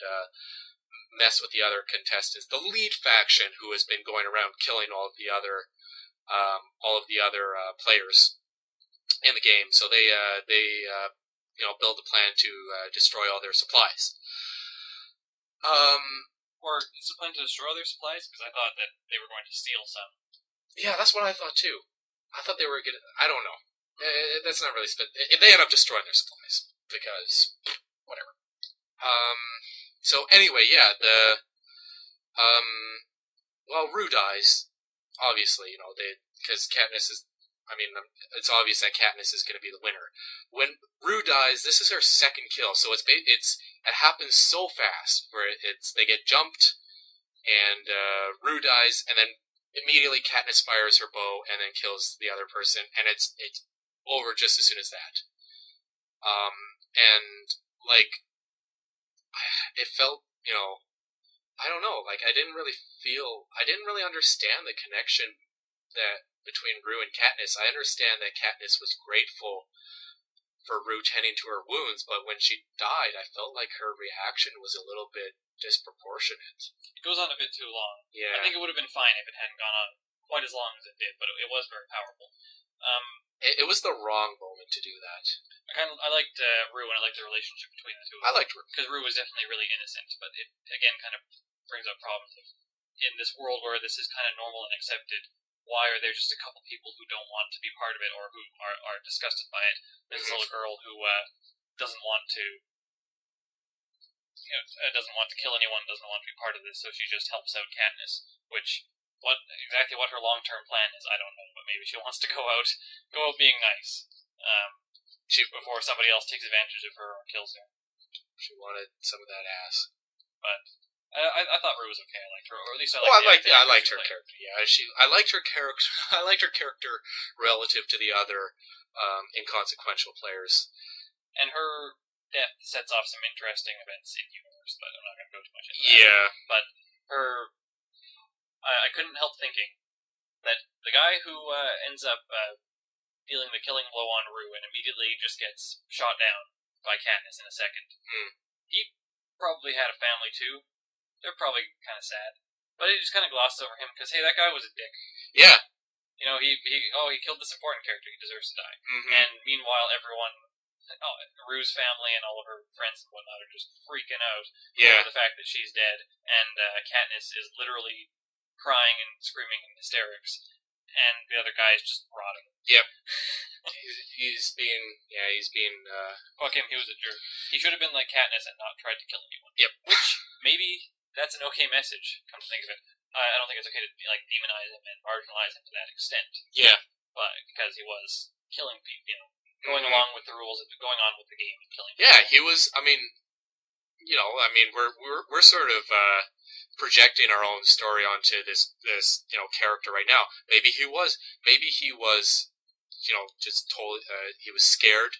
mess with the other contestants. The lead faction, who has been going around killing all of the other players in the game, so they build a plan to destroy all their supplies. Or is it plan to destroy their supplies? Because I thought that they were going to steal some. Yeah, that's what I thought too. I thought they were gonna. I don't know. That's not really. They end up destroying their supplies because whatever. So anyway, yeah. Rue dies. Obviously, because Katniss is. I mean, it's obvious that Katniss is going to be the winner. When Rue dies, this is her second kill, so it happens so fast where they get jumped, and Rue dies, and then immediately Katniss fires her bow and then kills the other person, and it's over just as soon as that. And like it felt, I don't know, like I didn't really understand the connection that between Rue and Katniss. I understand that Katniss was grateful for Rue tending to her wounds, but when she died, I felt like her reaction was a little bit disproportionate. It goes on a bit too long. Yeah. I think it would have been fine if it hadn't gone on quite as long as it did, but it was very powerful. It was the wrong moment to do that. I liked Rue, and I liked the relationship between the two. I liked Rue. Because Rue was definitely really innocent, but it, again, kind of brings up problems of, in this world where this is kind of normal and accepted, why are there just a couple people who don't want to be part of it or who are disgusted by it? There's this little girl who doesn't want to doesn't want to kill anyone, doesn't want to be part of this, so she just helps out Katniss. Which, exactly what her long-term plan is, I don't know, but maybe she wants to go out being nice. Before somebody else takes advantage of her or kills her. She wanted some of that ass. But I thought Rue was okay. I liked her, or at least I liked. I liked her character. Yeah, I liked her character. I liked her character relative to the other inconsequential players. And her death sets off some interesting events in universe, but I'm not going to go too much into that. Yeah. But I couldn't help thinking that the guy who ends up dealing the killing blow on Rue and immediately just gets shot down by Katniss in a second, he probably had a family too. They're probably kind of sad. But it just kind of glossed over him because, hey, that guy was a dick. Yeah. He killed this important character. He deserves to die. Mm-hmm. And meanwhile, everyone, Rue's family and all of her friends and whatnot are just freaking out over the fact that she's dead. And Katniss is literally crying and screaming in hysterics. And the other guy is just rotting. Yep. he's being. Fuck him, he was a jerk. He should have been like Katniss and not tried to kill anyone. Yep. Which, maybe that's an okay message, come to think of it. I don't think it's okay to demonize him and marginalize him to that extent. Yeah. But because he was killing people, going along with the rules, going on with the game and killing people. Yeah, he was. We're sort of projecting our own story onto this character right now. Maybe he was, just totally. He was scared,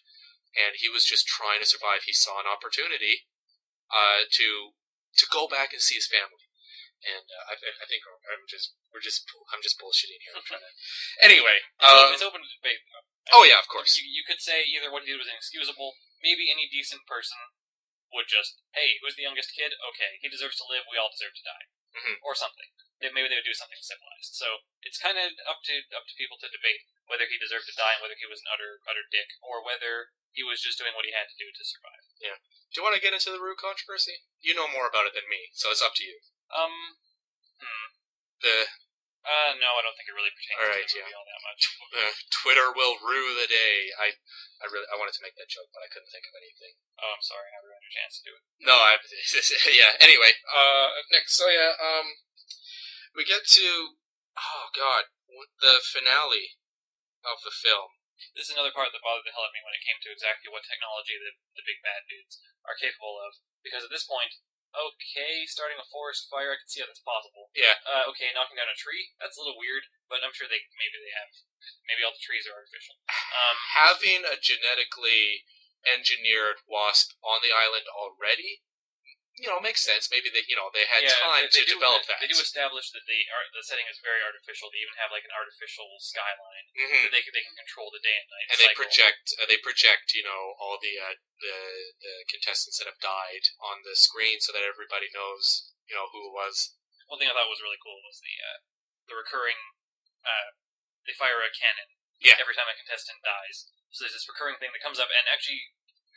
and he was just trying to survive. He saw an opportunity, to go back and see his family. And I think I'm just bullshitting here. Anyway, it's open to debate. Oh yeah, of course. You could say either what he did was inexcusable. Maybe any decent person would just, hey, who's the youngest kid? Okay, he deserves to live. We all deserve to die, or something. Maybe they would do something civilized. So it's kind of up to people to debate whether he deserved to die and whether he was an utter dick, or whether he was just doing what he had to do to survive. Yeah. Do you want to get into the Rue controversy? You know more about it than me, so it's up to you. No, I don't think it really pertains to the movie all that much. Twitter will rue the day. I wanted to make that joke, but I couldn't think of anything. Oh, I'm sorry. I never had a chance to do it. No, yeah. Anyway, next. So yeah, we get to the finale of the film. This is another part that bothered the hell out of me when it came to exactly what technology the big bad dudes are capable of. Because at this point, okay, starting a forest fire, I can see how that's possible. Yeah. Okay, knocking down a tree, that's a little weird, but I'm sure maybe all the trees are artificial. Having a genetically engineered wasp on the island already, makes sense. Maybe they had time to develop that. They do establish that the setting is very artificial. They even have an artificial skyline that they can control the day and night. And cycle. They project all the contestants that have died on the screen so that everybody knows who it was. One thing I thought was really cool was the recurring. They fire a cannon every time a contestant dies. So there's this recurring thing that comes up and actually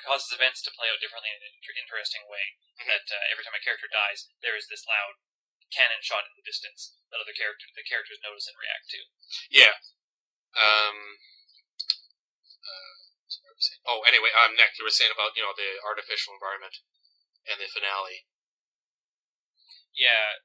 causes events to play out differently in an interesting way. That every time a character dies, there is this loud cannon shot in the distance that the characters notice and react to. Yeah. Anyway, next you were saying about the artificial environment and the finale. Yeah,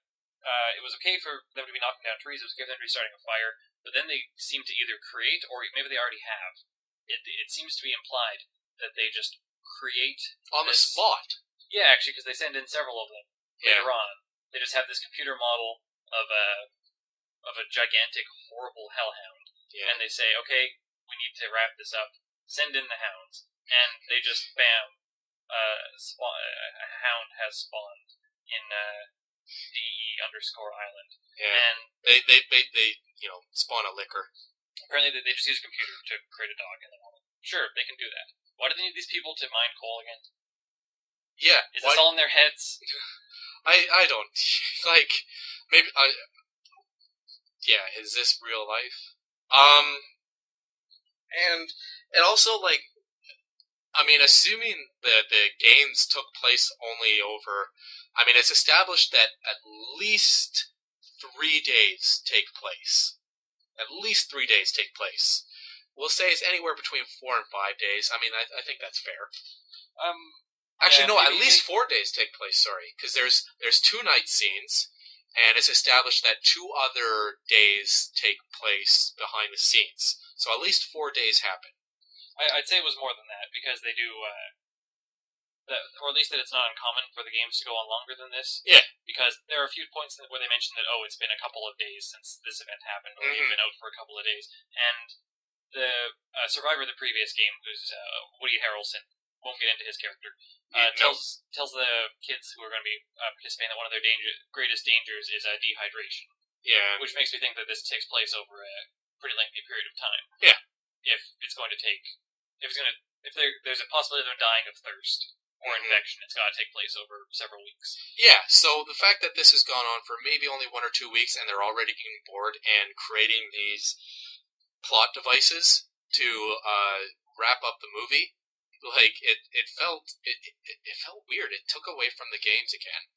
it was okay for them to be knocking down trees. It was okay for them to be starting a fire, but then they seem to either create or maybe they already have. It seems to be implied that they just create on the spot. Yeah, actually, because they send in several of them later on. They just have this computer model of a gigantic, horrible hellhound, and they say, "Okay, we need to wrap this up. Send in the hounds," and they just bam, a hound has spawned in DE_island, and they spawn a liquor. Apparently, they just use a computer to create a dog, and then sure they can do that. Why do they need these people to mine coal again? Yeah. Is this all in their heads? I don't maybe is this real life? And also assuming that the games took place only over, it's established that at least 3 days take place. At least 3 days take place. We'll say it's anywhere between 4 and 5 days. I think that's fair. Actually, Yeah, no. At maybe least 4 days take place. Sorry, because there's 2 night scenes, and it's established that 2 other days take place behind the scenes. So at least 4 days happen. I'd say it was more than that because they do, or at least that it's not uncommon for the games to go on longer than this. Yeah. Because there are a few points where they mention that it's been a couple of days since this event happened, or you've been out for a couple of days, and the survivor of the previous game, who's Woody Harrelson, won't get into his character, tells the kids who are going to be participating that one of their greatest dangers is dehydration. Yeah. Which makes me think that this takes place over a pretty lengthy period of time. Yeah. If there's a possibility of them dying of thirst or infection, it's got to take place over several weeks. Yeah, so the fact that this has gone on for maybe only 1 or 2 weeks and they're already getting bored and creating these plot devices to wrap up the movie, like it felt weird. It took away from the games again.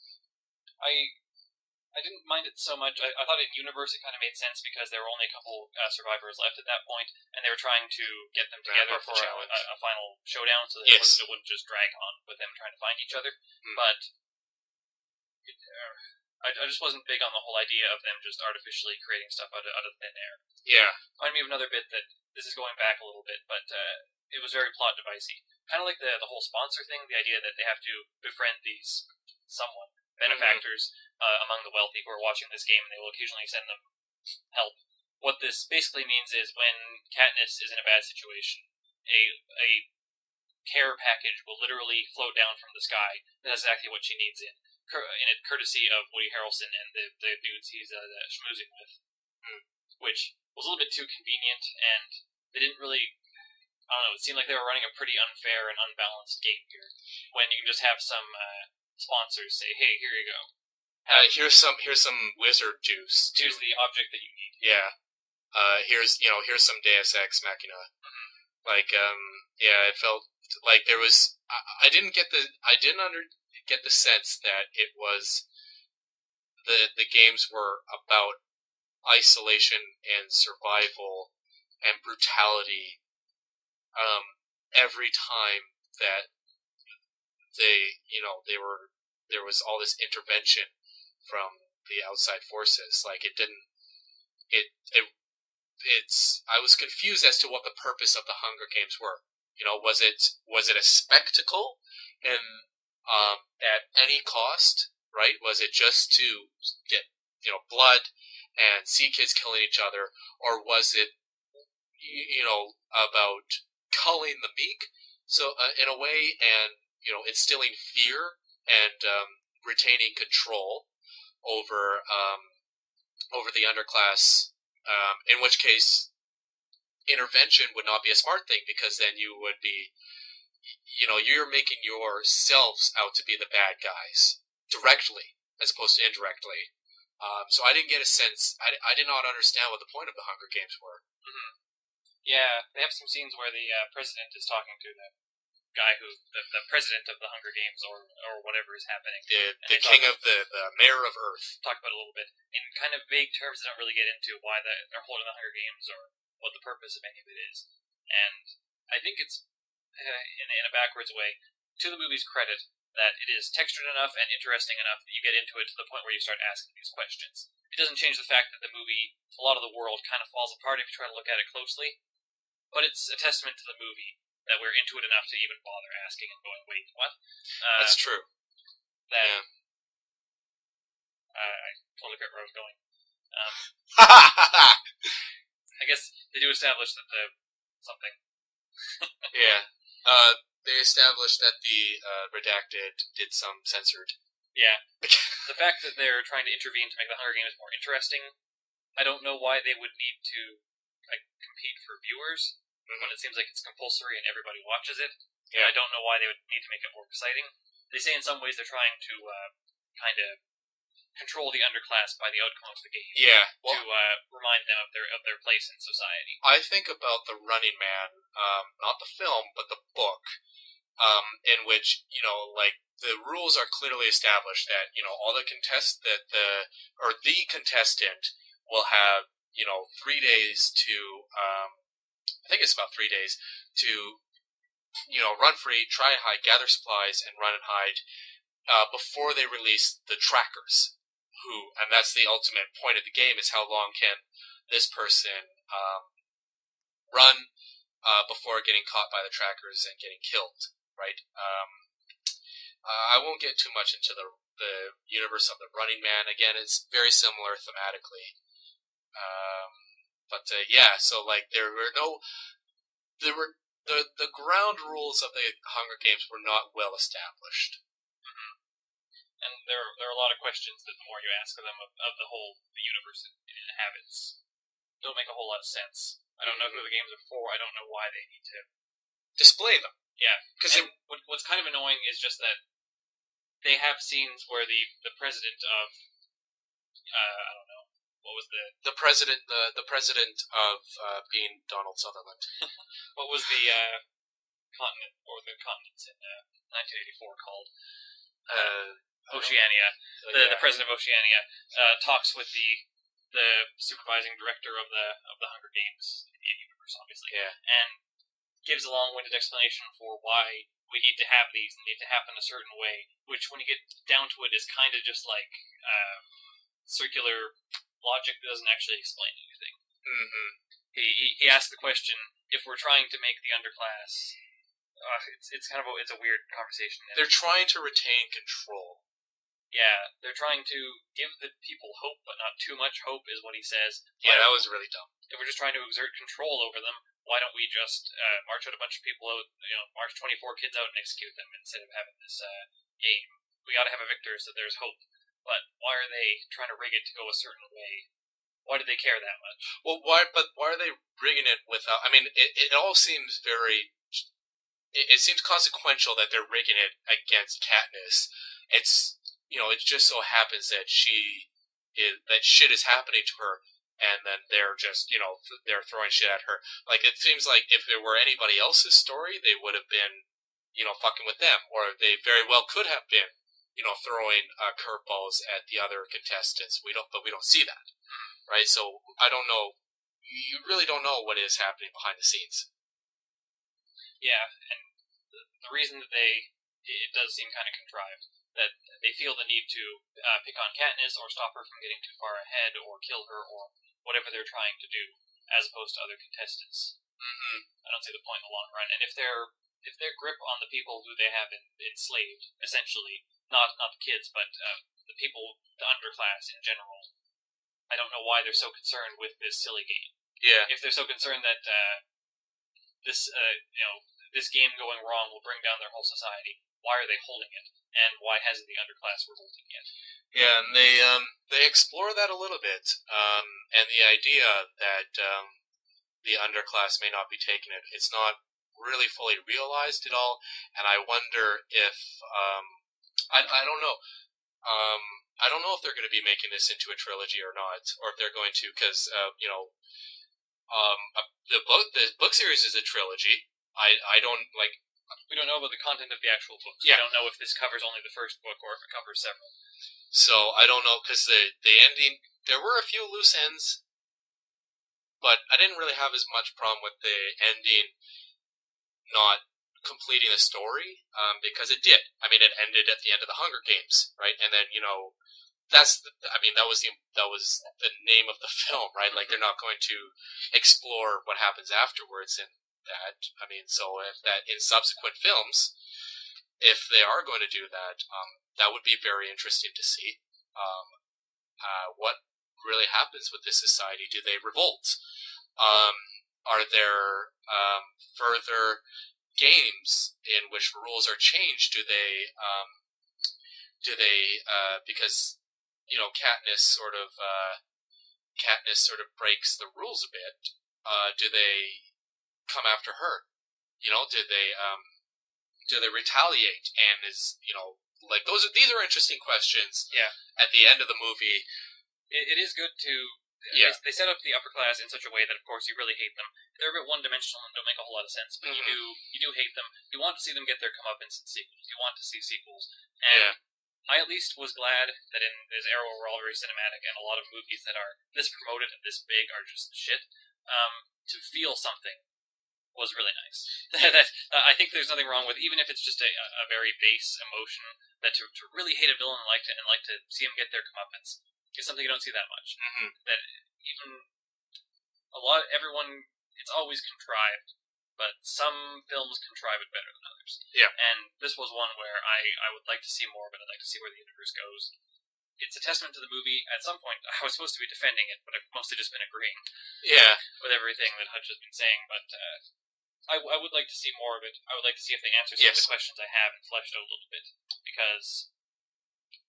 I didn't mind it so much. I thought in universe it kind of made sense because there were only a couple survivors left at that point, and they were trying to get them together for a final showdown, so that it wouldn't just drag on with them trying to find each other. But I just wasn't big on the whole idea of them just artificially creating stuff out of thin air. Yeah. Reminded me of another bit that this is going back a little bit, but it was very plot devicey. Kind of like the whole sponsor thing, the idea that they have to befriend these benefactors among the wealthy who are watching this game, and they will occasionally send them help. What this basically means is when Katniss is in a bad situation, a care package will literally float down from the sky. That's exactly what she needs in it, courtesy of Woody Harrelson and the dudes he's schmoozing with, which was a little bit too convenient, and they didn't really. I don't know. It seemed like they were running a pretty unfair and unbalanced game here, when you can just have some sponsors say, "Hey, here you go. Here's some wizard juice. Here's the object that you need." Yeah. Here's some Deus Ex Machina. It felt like there was. I didn't get the sense that it was the games were about isolation and survival and brutality. Every time that there was all this intervention from the outside forces. Like I was confused as to what the purpose of the Hunger Games were. Was it a spectacle and at any cost, right? Was it just to get blood and see kids killing each other, or was it about culling the meek? So in a way, and instilling fear and retaining control over the underclass. In which case, intervention would not be a smart thing, because then you would be, you're making yourselves out to be the bad guys directly as opposed to indirectly. So I didn't get a sense. I did not understand what the point of the Hunger Games were. Mm-hmm. Yeah, they have some scenes where the president is talking to the guy the president of the Hunger Games, or whatever is happening. The king of the mayor of Earth. Talk about it a little bit in kind of vague terms. They don't really get into why they're holding the Hunger Games or what the purpose of any of it is. And I think it's in a backwards way, to the movie's credit, that it is textured enough and interesting enough that you get into it to the point where you start asking these questions. It doesn't change the fact that the movie, a lot of the world, kind of falls apart if you try to look at it closely. But it's a testament to the movie that we're into it enough to even bother asking and going, wait, what? That's true. I totally forgot where I was going. I guess they do establish that something. Yeah. They established that the redacted did some censored. Yeah. The fact that they're trying to intervene to make the Hunger Games more interesting, I don't know why they would need to compete for viewers when it seems like it's compulsory and everybody watches it. Yeah. I don't know why they would need to make it more exciting. They say in some ways they're trying to kind of control the underclass by the outcome of the game. Yeah. Well, to remind them of their place in society. I think about The Running Man, not the film, but the book, in which, the rules are clearly established that, all the the contestant will have, 3 days to, I think it's about 3 days to run free, try and hide, gather supplies, and run and hide before they release the trackers. And that's the ultimate point of the game, is how long can this person run before getting caught by the trackers and getting killed, right? I won't get too much into the universe of the Running Man. Again, it's very similar thematically. So like there were the ground rules of the Hunger Games were not well established. And there are a lot of questions that the more you ask of them of the universe it inhabits don't make a whole lot of sense. I don't know who the games are for. I don't know why they need to display them. Yeah, because what's kind of annoying is just that they have scenes where the president of I don't know, what was the president of being Donald Sutherland. What was the continent or the continents in 1984 called? Oceania. The president of Oceania talks with the supervising director of the Hunger Games in the universe, obviously, and gives a long-winded explanation for why we need to have these and need to happen a certain way, which, when you get down to it, is kind of just like circular logic that doesn't actually explain anything. Mm-hmm. He asked the question, if we're trying to make the underclass, it's a weird conversation. They're trying to retain control. Yeah, they're trying to give the people hope, but not too much hope, is what he says. Yeah, that was really dumb. If we're just trying to exert control over them, why don't we just march out a bunch of people out, march 24 kids out and execute them instead of having this game? We got to have a victor so there's hope. But why are they trying to rig it to go a certain way? Why do they care that much? Well, why are they rigging it without... I mean, it all seems very... It seems consequential that they're rigging it against Katniss. It just so happens that that shit is happening to her, and then they're just, they're throwing shit at her. Like, it seems like if it were anybody else's story, they would have been, fucking with them, or they very well could have been, throwing curveballs at the other contestants. But we don't see that, right? So I don't know. You really don't know what is happening behind the scenes. Yeah, and the reason that it does seem kind of contrived, that they feel the need to pick on Katniss or stop her from getting too far ahead or kill her or whatever they're trying to do, as opposed to other contestants. Mm-hmm. I don't see the point in the long run. And if their grip on the people who they have enslaved, essentially, not the kids, but the people, the underclass in general, I don't know why they're so concerned with this silly game. Yeah. If they're so concerned that this game going wrong will bring down their whole society, why are they holding it? And why hasn't the underclass revolted yet? Yeah, and they explore that a little bit, and the idea that the underclass may not be taking it. It's not really fully realized at all, and I wonder if I don't know. I don't know if they're going to be making this into a trilogy or not, or if they're going to, because the book series is a trilogy. I don't like. We don't know about the content of the actual books. Yeah. We don't know if this covers only the first book or if it covers several. So I don't know, because the ending, there were a few loose ends, but I didn't really have as much problem with the ending not completing the story, because it did. I mean, it ended at the end of the Hunger Games, right? And then that was the name of the film, right? Like, they're not going to explore what happens afterwards in that. I mean, so if that in subsequent films, if they are going to do that, that would be very interesting to see. What really happens with this society? Do they revolt? Are there further games in which rules are changed? Do they because Katniss sort of breaks the rules a bit. Do they come after her? Do they retaliate? And like these are interesting questions. Yeah. At the end of the movie, it is good to. Yeah. They set up the upper class in such a way that, of course, you really hate them. They're a bit one-dimensional and don't make a whole lot of sense, but mm-hmm. you do hate them. You want to see them get their comeuppance in sequels. You want to see sequels. And I at least was glad that in this era where we're all very cinematic and a lot of movies that are this promoted and this big are just shit, to feel something was really nice. I think there's nothing wrong with, even if it's just a very base emotion, that to really hate a villain and like to see him get their comeuppance is something you don't see that much. Mm-hmm. That even everyone, it's always contrived, but some films contrive it better than others. Yeah. And this was one where I would like to see more of it. I'd like to see where the universe goes. It's a testament to the movie. At some point, I was supposed to be defending it, but I've mostly just been agreeing. Yeah. With everything that Hutch has been saying, but I would like to see more of it. I would like to see if they answer some of the questions I have and fleshed out a little bit, because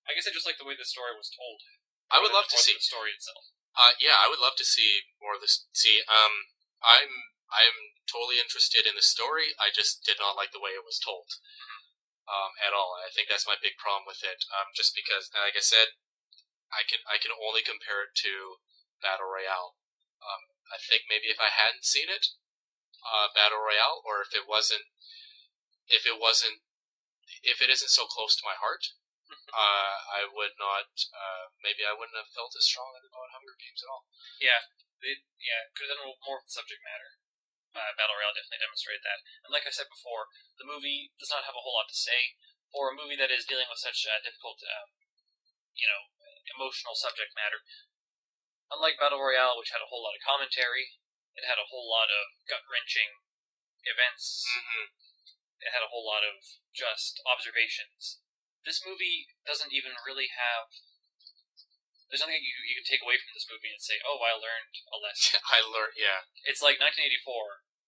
I guess I just like the way the story was told. I would love to see the story itself. Yeah, I would love to see more of this. I'm totally interested in the story. I just did not like the way it was told at all. I think that's my big problem with it. Just because, like I said, I can only compare it to Battle Royale. I think maybe if I hadn't seen it, Battle Royale, or if it isn't so close to my heart, I would not. Maybe I wouldn't have felt as strongly about Hunger Games at all. Yeah, because then more of the subject matter. Battle Royale definitely demonstrated that. And like I said before, the movie does not have a whole lot to say for a movie that is dealing with such difficult, emotional subject matter. Unlike Battle Royale, which had a whole lot of commentary, it had a whole lot of gut-wrenching events. Mm-hmm. It had a whole lot of just observations. This movie doesn't even really have... There's nothing you can take away from this movie and say, oh, I learned a lesson. Yeah. It's like 1984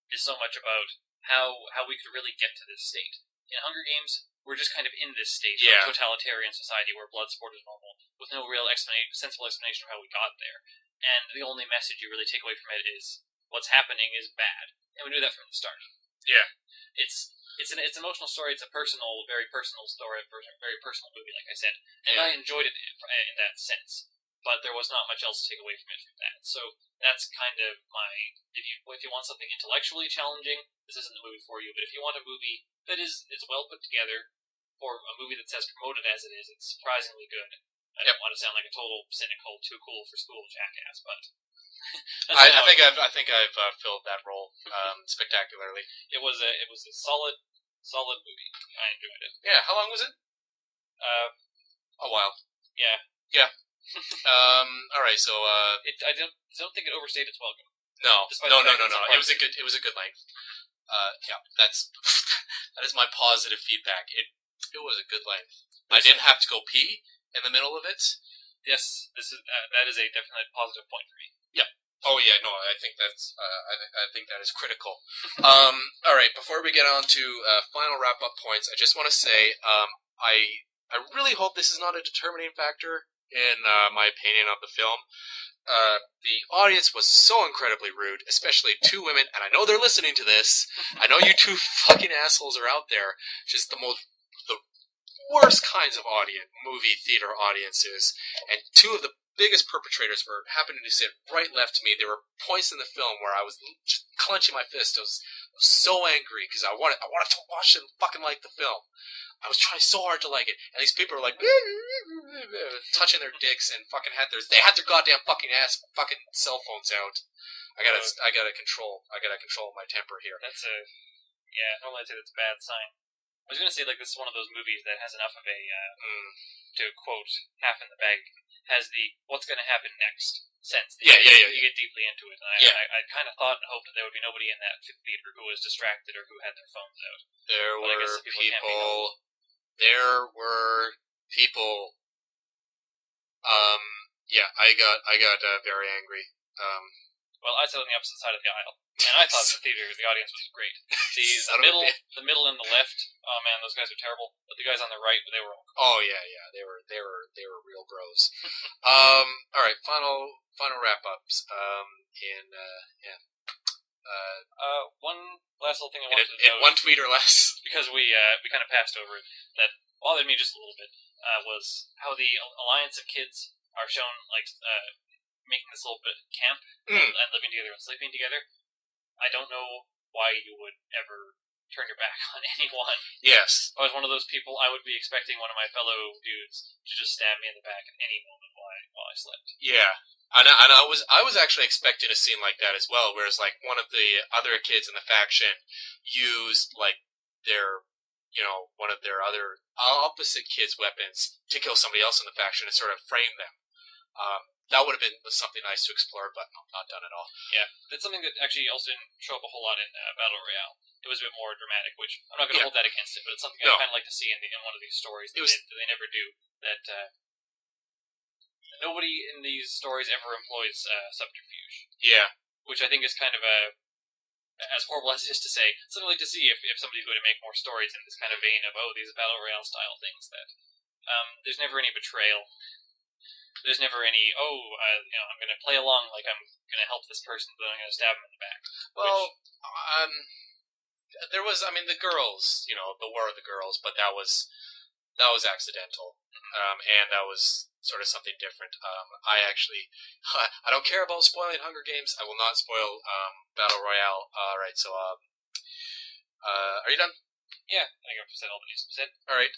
is so much about how we could really get to this state. In Hunger Games, we're just kind of in this state of a totalitarian society where blood sport is normal, with no real sensible explanation of how we got there. And the only message you really take away from it is what's happening is bad, and we knew that from the start. Yeah, it's an emotional story. It's a very personal story, a very personal movie, like I said, and I enjoyed it in that sense. But there was not much else to take away from it from that. So that's kind of my... If you want something intellectually challenging, this isn't the movie for you. But if you want a movie that is well put together, for a movie that's as promoted as it is, it's surprisingly good. I don't want to sound like a total cynical, too cool for school jackass, but I think I've filled that role spectacularly. It was a solid movie. I enjoyed it. Yeah, how long was it? A while. Yeah. All right. So I don't think it overstayed its welcome. No. It was a good length. Yeah, that is my positive feedback. It was a good length. I didn't have to go pee in the middle of it. Yes, that is a definite positive point for me. Yeah. Oh yeah, no, I think that's I think that is critical. All right, before we get on to final wrap up points, I just want to say I really hope this is not a determining factor in my opinion of the film. The audience was so incredibly rude, especially two women, and I know they're listening to this. I know you two fucking assholes are out there. Just the worst kinds of movie theater audiences, and two of the biggest perpetrators were happening to sit right left to me. There were points in the film where I was just clenching my fist. I was so angry because I wanted to watch it and fucking like the film. I was trying so hard to like it, and these people were like touching their dicks and fucking had their goddamn fucking fucking cell phones out. I gotta control my temper here. Normally I'd say that's a bad sign. I was gonna say, like, this is one of those movies that has enough of a to quote half in the bag, has the what's gonna happen next sense. You get deeply into it. And I kind of thought and hoped that there would be nobody in that theater who was distracted or who had their phones out. There were people. I got very angry. Well, I sat on the opposite side of the aisle, and I thought the audience was great. The middle and the left, oh man, those guys are terrible. But the guys on the right, they were all cool. Oh yeah, they were real bros. All right, final wrap ups. One last little thing I wanted to note, one tweet or less, because we kind of passed over it, that bothered me just a little bit, was how the alliance of kids are shown, like, making this little bit camp and living together and sleeping together. I don't know why you would ever turn your back on anyone. Yes. If I was one of those people, I would be expecting one of my fellow dudes to just stab me in the back at any moment while I slept. Yeah. I was actually expecting a scene like that as well, whereas like one of the other kids in the faction used like their one of their other opposite kids' weapons to kill somebody else in the faction and sort of frame them. That would have been something nice to explore, but no, not done at all. Yeah, that's something that actually also didn't show up a whole lot in Battle Royale. It was a bit more dramatic, which I'm not going to hold that against it, but it's something I kind of like to see in one of these stories that they never do. That nobody in these stories ever employs subterfuge. Yeah. Which I think is kind of as horrible as it is to say, something like to see if somebody's going to make more stories in this kind of vein of, these Battle Royale style things that there's never any betrayal. There's never any, I'm going to play along like I'm going to help this person, but I'm going to stab him in the back. Well, there was, the girls, the War of the Girls, but that was accidental, and that was sort of something different. I don't care about spoiling Hunger Games. I will not spoil Battle Royale. All right, so are you done? Yeah, I think I've said all that needs to be said. All right.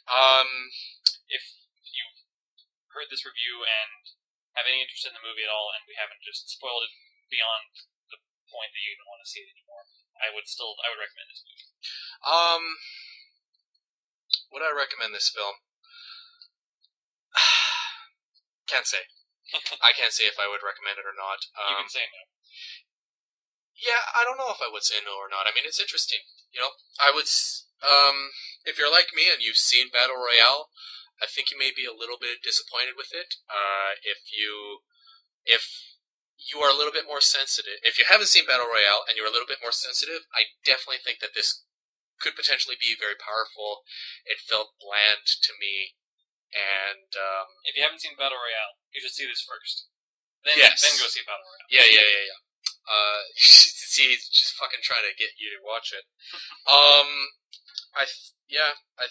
If you heard this review and have any interest in the movie at all, and we haven't just spoiled it beyond the point that you even want to see it anymore, I would recommend this movie. Would I recommend this film? Can't say. I can't say if I would recommend it or not. You can say no. Yeah, I don't know if I would say no or not. It's interesting. I would. If you're like me and you've seen Battle Royale, I think you may be a little bit disappointed with it. If you are a little bit more sensitive, if you haven't seen Battle Royale and you're a little bit more sensitive, I definitely think that this could potentially be very powerful. It felt bland to me, and if you haven't seen Battle Royale, you should see this first. Then go see Battle Royale. Yeah. See, he's just fucking trying to get you to watch it. I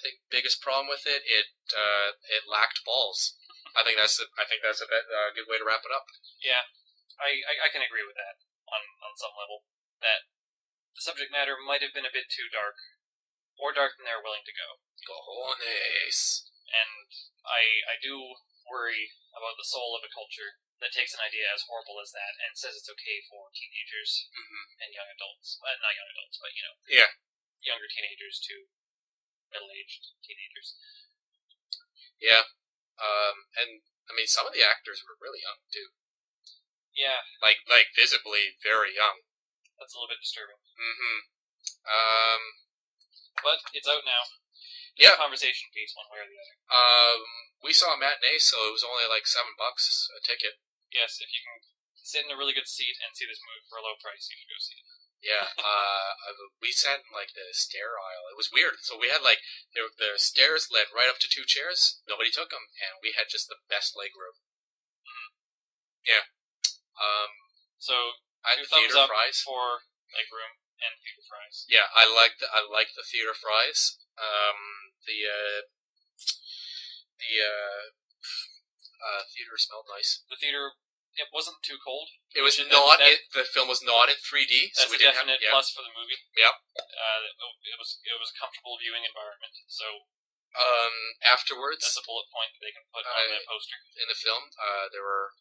think biggest problem with it, it lacked balls. I think that's a good way to wrap it up. Yeah, I can agree with that on some level. That the subject matter might have been a bit too dark, more dark than they're willing to go. Cojones. And I do worry about the soul of a culture that takes an idea as horrible as that and says it's okay for teenagers and young adults. Not young adults, but younger teenagers to middle-aged teenagers. Yeah, and some of the actors were really young too. Yeah, like visibly very young. That's a little bit disturbing. But it's out now. Yeah, Conversation piece, one way or the other. We saw a matinee, so it was only like $7 a ticket. Yes, if you can sit in a really good seat and see this movie for a low price, you should go see it. Yeah, we sat in like the stair aisle. It was weird. So we had like the stairs led right up to 2 chairs. Nobody took them, and we had just the best leg room. Yeah. So I 2 thumbs up fries for leg room and theater fries. Yeah, I like the theater fries. Theater smelled nice. The theater. It wasn't too cold. It was not. The film was not in 3D, so we didn't have. That's a definite plus for the movie. Yep. It was a comfortable viewing environment. So. Afterwards, that's a bullet point that they can put on the poster. In the film, there were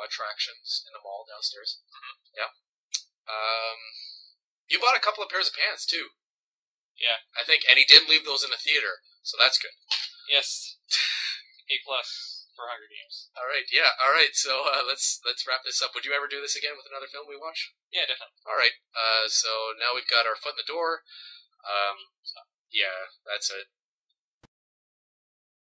attractions in the mall downstairs. Yeah. You bought a couple of pairs of pants too. Yeah. I think, and he didn't leave those in the theater, so that's good. Yes. A+ for Hunger Games. All right, yeah, all right. So let's wrap this up. Would you ever do this again with another film we watch? Yeah, definitely. All right. So now we've got our foot in the door. Yeah, that's it.